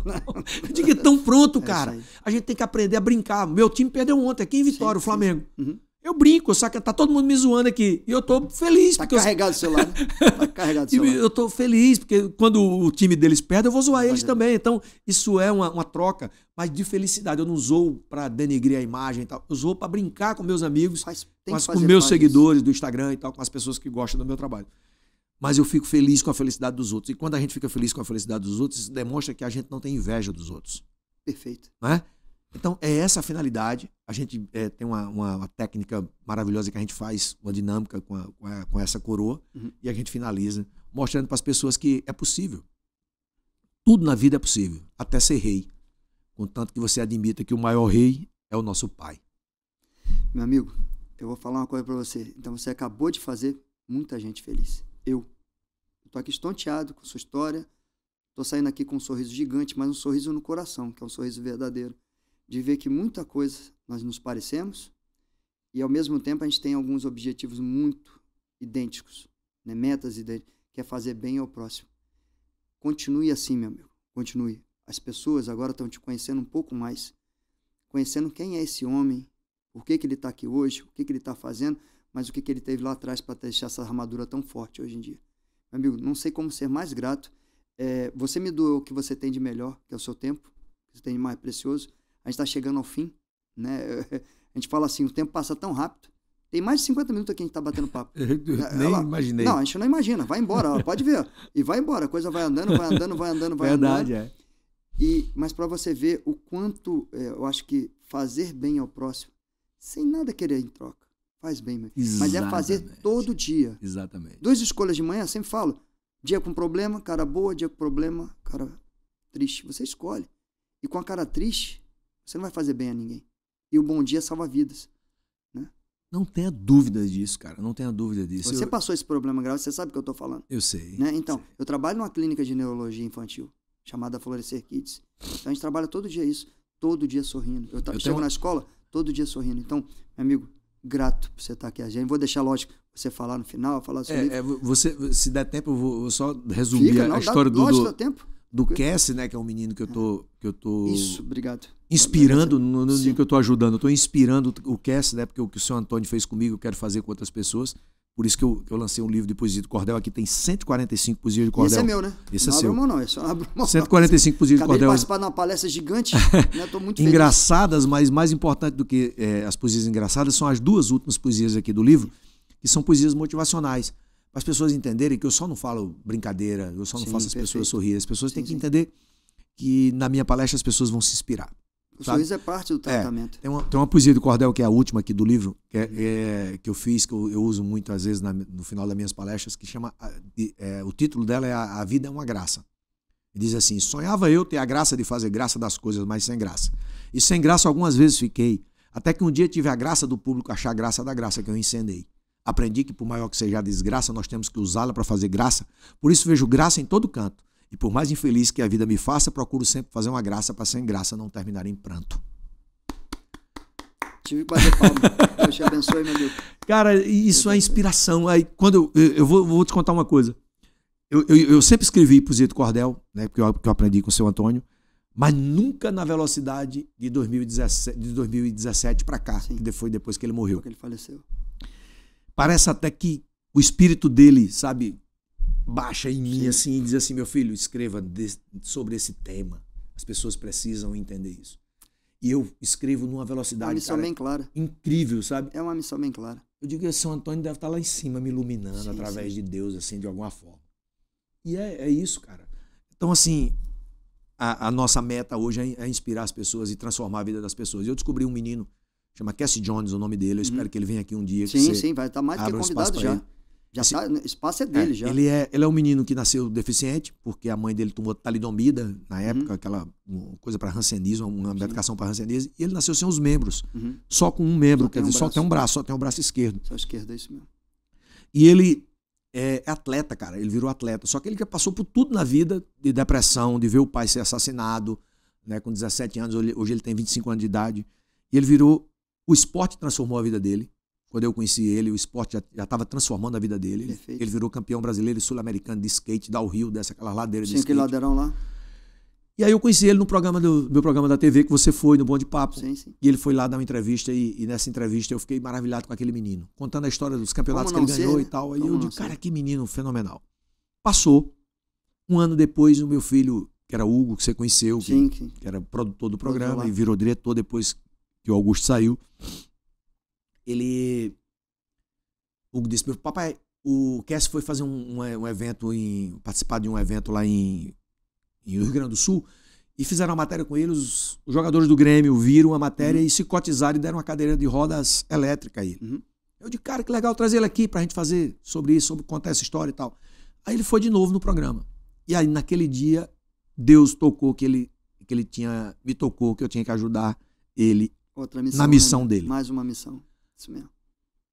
Eu digo, então pronto, cara. A gente tem que aprender a brincar. Meu time perdeu ontem aqui em Vitória, o Flamengo. Uhum. Eu brinco, só que tá todo mundo me zoando aqui. E eu tô feliz. Tá carregado o celular, né? Tá carregado o celular. Eu tô feliz, porque quando o time deles perde, eu vou zoar eles também. Então, isso é uma troca, mas de felicidade. Eu não zoo pra denegrir a imagem e tal. Eu zoo pra brincar com meus amigos, com meus seguidores do Instagram e tal, com as pessoas que gostam do meu trabalho. Mas eu fico feliz com a felicidade dos outros. E quando a gente fica feliz com a felicidade dos outros, isso demonstra que a gente não tem inveja dos outros. Perfeito. Não é? Então, é essa a finalidade. A gente tem uma técnica maravilhosa que a gente faz, uma dinâmica com essa coroa, e a gente finaliza, mostrando para as pessoas que é possível. Tudo na vida é possível, até ser rei. Contanto que você admita que o maior rei é o nosso Pai. Meu amigo, eu vou falar uma coisa para você. Então, você acabou de fazer muita gente feliz. Eu tô aqui estonteado com sua história. Tô saindo aqui com um sorriso gigante, mas um sorriso no coração, que é um sorriso verdadeiro. De ver que muita coisa nós nos parecemos e, ao mesmo tempo, a gente tem alguns objetivos muito idênticos, né? Metas idênticas, que é fazer bem ao próximo. Continue assim, meu amigo, continue. As pessoas agora estão te conhecendo um pouco mais, conhecendo quem é esse homem, por que ele está aqui hoje, o que ele está fazendo, mas o que ele teve lá atrás para deixar essa armadura tão forte hoje em dia. Meu amigo, não sei como ser mais grato. Você me doou o que você tem de melhor, que é o seu tempo, que você tem de mais precioso. A gente está chegando ao fim, né? A gente fala assim, o tempo passa tão rápido. Tem mais de 50 minutos aqui que a gente está batendo papo. Nem imaginei. Não, a gente não imagina. Vai embora, ó, pode ver. E vai embora. A coisa vai andando. Verdade, andando. Mas para você ver o quanto, eu acho que fazer bem ao próximo, sem nada querer em troca, faz bem mesmo. Mas é fazer todo dia. Exatamente. 2 escolhas de manhã, sempre falo. Dia com problema, cara boa. Dia com problema, cara triste. Você escolhe. E com a cara triste, você não vai fazer bem a ninguém. E o bom dia salva vidas. Né? Não tenha dúvida disso, cara. Não tenha dúvida disso. Você passou esse problema grave, você sabe o que eu estou falando. Eu sei. Né? Então, eu trabalho numa clínica de neurologia infantil, chamada Florescer Kids. Então, a gente trabalha todo dia isso. Todo dia sorrindo. Eu chego na escola, todo dia sorrindo. Então, meu amigo, grato por você estar aqui. A gente vou deixar, lógico, você falar no final, falar sobre você, se der tempo, eu vou só resumir a história do tempo. Do Cassie, né, que é um menino que eu tô Isso, obrigado. Inspirando, no dia que eu tô ajudando, eu tô inspirando o Cassie, né, porque o que o senhor Antônio fez comigo, eu quero fazer com outras pessoas. Por isso que eu lancei um livro de poesia de cordel. Aqui tem 145 poesias de cordel. Esse é meu, né? Esse é não seu. Não, não. Esse eu abro mão. 145 poesias de Acabei cordel. de participar de uma palestra gigante. Né? Tô muito feliz. Engraçadas, mas mais importante do que as poesias engraçadas são as duas últimas poesias aqui do livro, que são poesias motivacionais. Para as pessoas entenderem que eu só não falo brincadeira, eu só não faço as pessoas sorrirem. As pessoas têm que entender que na minha palestra as pessoas vão se inspirar. O sorriso é parte do tratamento. Tem uma poesia de cordel que é a última aqui do livro, que eu fiz, que eu uso muito às vezes no final das minhas palestras, que chama, o título dela é A Vida é uma Graça. E diz assim: sonhava eu ter a graça de fazer graça das coisas, mas sem graça. E sem graça algumas vezes fiquei, até que um dia tive a graça do público achar graça da graça que eu incendei. Aprendi que por maior que seja a desgraça, nós temos que usá-la para fazer graça, por isso vejo graça em todo canto. E por mais infeliz que a vida me faça, procuro sempre fazer uma graça para sem graça não terminar em pranto. Tive que bater palma. Deus te abençoe, meu amigo. Cara, isso é inspiração. Aí, quando eu vou te contar uma coisa. Eu sempre escrevi poesia de cordel, né, porque eu aprendi com o seu Antônio, mas nunca na velocidade de 2017 para cá, que foi depois que ele morreu. Porque ele faleceu. Parece até que o espírito dele, sabe, baixa em mim assim e diz assim: meu filho, escreva sobre esse tema. As pessoas precisam entender isso. E eu escrevo numa velocidade, uma missão bem clara. Incrível, sabe? É uma missão bem clara. Eu digo que São Antônio deve estar lá em cima me iluminando através de Deus, assim, de alguma forma. E é isso, cara. Então, assim, a nossa meta hoje é inspirar as pessoas e transformar a vida das pessoas. Eu descobri um menino, chama Cassie Jones, o nome dele. Eu espero que ele venha aqui um dia. Sim, vai estar mais do que convidado já. O espaço é dele já. Ele é um menino que nasceu deficiente, porque a mãe dele tomou talidomida na época, aquela coisa para hansenismo, uma medicação para hansenismo, e ele nasceu sem os membros. Só com um membro, quer dizer, só tem um braço esquerdo. Só esquerdo, é isso mesmo. E ele é atleta, cara, ele virou atleta. Só que ele já passou por tudo na vida, de depressão, de ver o pai ser assassinado, né, com 17 anos, hoje ele tem 25 anos de idade. E ele virou, o esporte transformou a vida dele. Quando eu conheci ele, o esporte já estava transformando a vida dele. Ele virou campeão brasileiro e sul-americano de skate, downhill, dessa aquela ladeira de skate. Aquele ladeirão lá. E aí eu conheci ele no meu programa da TV, que você foi, no Bom de Papo. Sim. E ele foi lá dar uma entrevista, e nessa entrevista eu fiquei maravilhado com aquele menino, contando a história dos campeonatos que ele ganhou e tal. Aí eu digo, cara, que menino fenomenal. Passou. Um ano depois, o meu filho, que era Hugo, que você conheceu, que era produtor do programa e virou diretor depois que o Augusto saiu. Hugo disse: meu papai, o Cassie foi fazer um evento, participar de um evento lá em Rio Grande do Sul, e fizeram uma matéria com ele. Os jogadores do Grêmio viram a matéria e se cotizaram e deram uma cadeira de rodas elétrica a ele. Eu disse: cara, que legal, trazer ele aqui pra gente fazer sobre isso, contar essa história e tal. Aí ele foi de novo no programa. E aí, naquele dia, Deus tocou me tocou que eu tinha que ajudar ele na missão dele. Mais uma missão. Isso mesmo.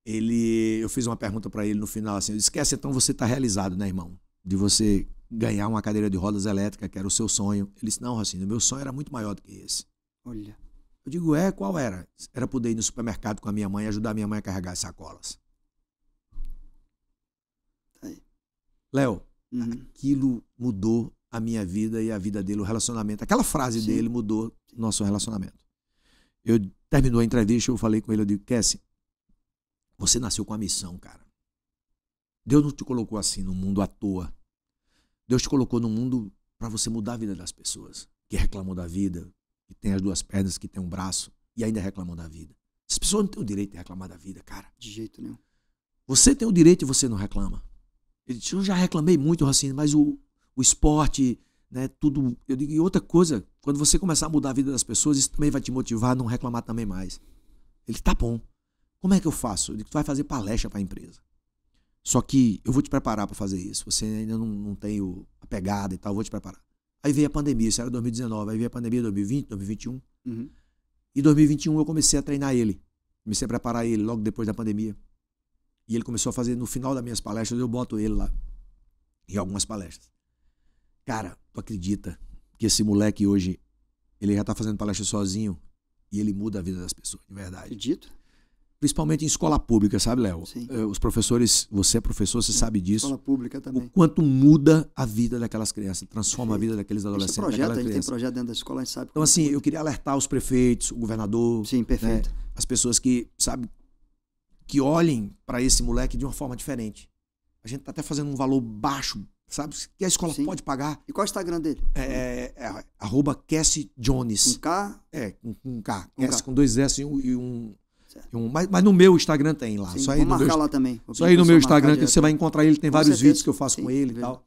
Eu fiz uma pergunta para ele no final, assim: esquece, então você está realizado, né, irmão? De você ganhar uma cadeira de rodas elétrica, que era o seu sonho. Ele disse: não, Rocínio, meu sonho era muito maior do que esse. Olha. Eu digo: qual era? Era poder ir no supermercado com a minha mãe e ajudar a minha mãe a carregar as sacolas. Léo, aquilo mudou a minha vida e a vida dele, o relacionamento. Aquela frase dele mudou nosso relacionamento. Terminou a entrevista, eu falei com ele, eu digo: Cassie, você nasceu com a missão, cara. Deus não te colocou assim no mundo à toa. Deus te colocou no mundo para você mudar a vida das pessoas que reclamam da vida, que tem as duas pernas, que tem um braço e ainda reclamam da vida. As pessoas não têm o direito de reclamar da vida, cara. De jeito nenhum. Você tem o direito e você não reclama. Ele disse: eu já reclamei muito, Rocínio, mas o esporte, né, tudo. Eu digo: e outra coisa, quando você começar a mudar a vida das pessoas, isso também vai te motivar a não reclamar também mais. Ele: tá bom. Como é que eu faço? Eu digo: tu vai fazer palestra para a empresa. Só que eu vou te preparar para fazer isso. Você ainda não tem a pegada e tal, eu vou te preparar. Aí veio a pandemia, isso era 2019. Aí veio a pandemia 2020, 2021. E 2021 eu comecei a treinar ele. Comecei a preparar ele logo depois da pandemia. E ele começou a fazer, no final das minhas palestras, eu boto ele lá. Em algumas palestras. Cara, tu acredita que esse moleque hoje, ele já tá fazendo palestra sozinho e ele muda a vida das pessoas, de verdade. Acredito. Principalmente em escola pública, sabe, Léo? Os professores, você é professor, você sabe disso. Escola pública também. O quanto muda a vida daquelas crianças, transforma a vida daqueles adolescentes. A gente tem projeto dentro da escola, a gente sabe. Então, assim, eu queria alertar os prefeitos, o governador. Sim, perfeito. Né, as pessoas que, sabe, que olhem para esse moleque de uma forma diferente. A gente tá até fazendo um valor baixo, sabe? Que a escola Sim. pode pagar. E qual é o Instagram dele? @Cassie Jones. Com K? Com K. Com Cassie K. com 2 S e um. Mas no meu Instagram tem lá. Sim, Só aí vou no marcar meu, lá também. só aí no meu Instagram que você vai encontrar ele. Tem vários certeza. vídeos que eu faço Sim, com ele e vejo. tal.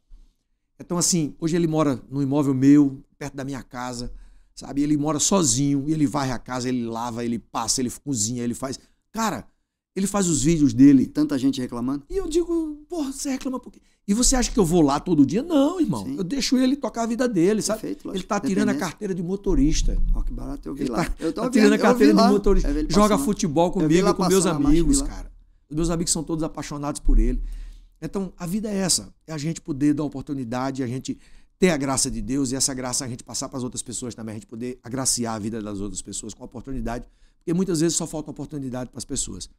Então, assim, hoje ele mora num imóvel meu, perto da minha casa, sabe? Ele mora sozinho, e ele varre a casa, ele lava, ele passa, ele cozinha, ele faz. Cara, ele faz os vídeos dele. Tanta gente reclamando. E eu digo, porra, você reclama por quê? E você acha que eu vou lá todo dia? Não, irmão. Sim. Eu deixo ele tocar a vida dele, sabe? Perfeito, Ele tá tirando a carteira de motorista. Ó, que barato, eu vi Ele lá. tá tirando a carteira de motorista. Joga futebol comigo, lá com meus passando a amigos, marcha, vi lá. cara. Os meus amigos são todos apaixonados por ele. Então, a vida é essa. É a gente poder dar oportunidade, a gente ter a graça de Deus e essa graça a gente passar para as outras pessoas também, a gente poder agraciar a vida das outras pessoas com oportunidade. Porque muitas vezes só falta oportunidade para as pessoas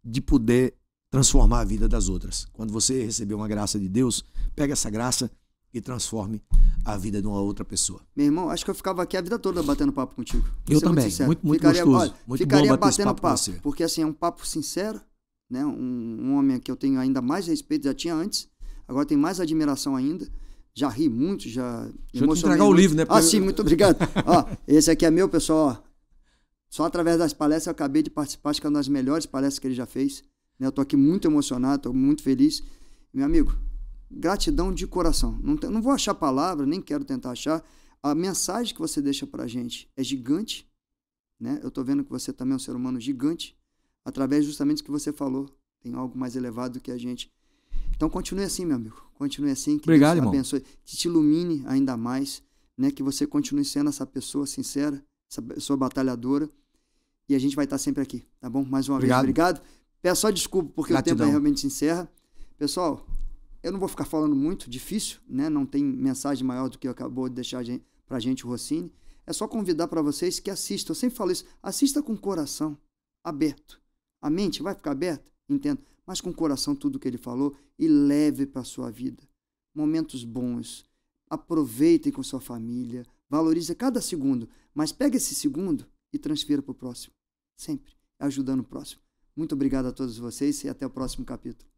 de poder transformar a vida das outras. Quando você receber uma graça de Deus, pega essa graça e transforme a vida de uma outra pessoa. Meu irmão, acho que eu ficava aqui a vida toda batendo papo contigo. Eu também, muito gostoso. Olha, muito ficaria bom bater esse batendo papo com você. porque assim, é um papo sincero, né? Um homem que eu tenho ainda mais respeito, já tinha antes, agora tem mais admiração ainda. Já ri muito, já Deixa eu te entregar o livro, né? Sim, muito obrigado. Ó, esse aqui é meu, pessoal, ó. Só através das palestras eu acabei de participar, acho que é uma das melhores palestras que ele já fez. Né? Eu tô aqui muito emocionado, tô muito feliz. Meu amigo, gratidão de coração. Não vou achar palavra, nem quero tentar achar. A mensagem que você deixa pra gente é gigante, né? Eu tô vendo que você também é um ser humano gigante, através justamente do que você falou. Tem algo mais elevado do que a gente. Então continue assim, meu amigo. Continue assim. Que Obrigado, Deus irmão. abençoe, que te ilumine ainda mais, né? Que você continue sendo essa pessoa sincera, essa pessoa batalhadora. E a gente vai estar sempre aqui, tá bom? Mais uma vez, obrigado. Peço só desculpa, porque Gratidão. o tempo realmente se encerra. Pessoal, eu não vou ficar falando muito, difícil, né? Não tem mensagem maior do que acabou de deixar pra gente o Rossini. É só convidar para vocês que assistam. Eu sempre falo isso. Assista com o coração aberto. A mente vai ficar aberta? Entendo. Mas com o coração tudo que ele falou e leve para a sua vida. Momentos bons. Aproveitem com sua família. Valorize cada segundo. Mas pega esse segundo e transfira para o próximo. Sempre ajudando o próximo. Muito obrigado a todos vocês e até o próximo capítulo.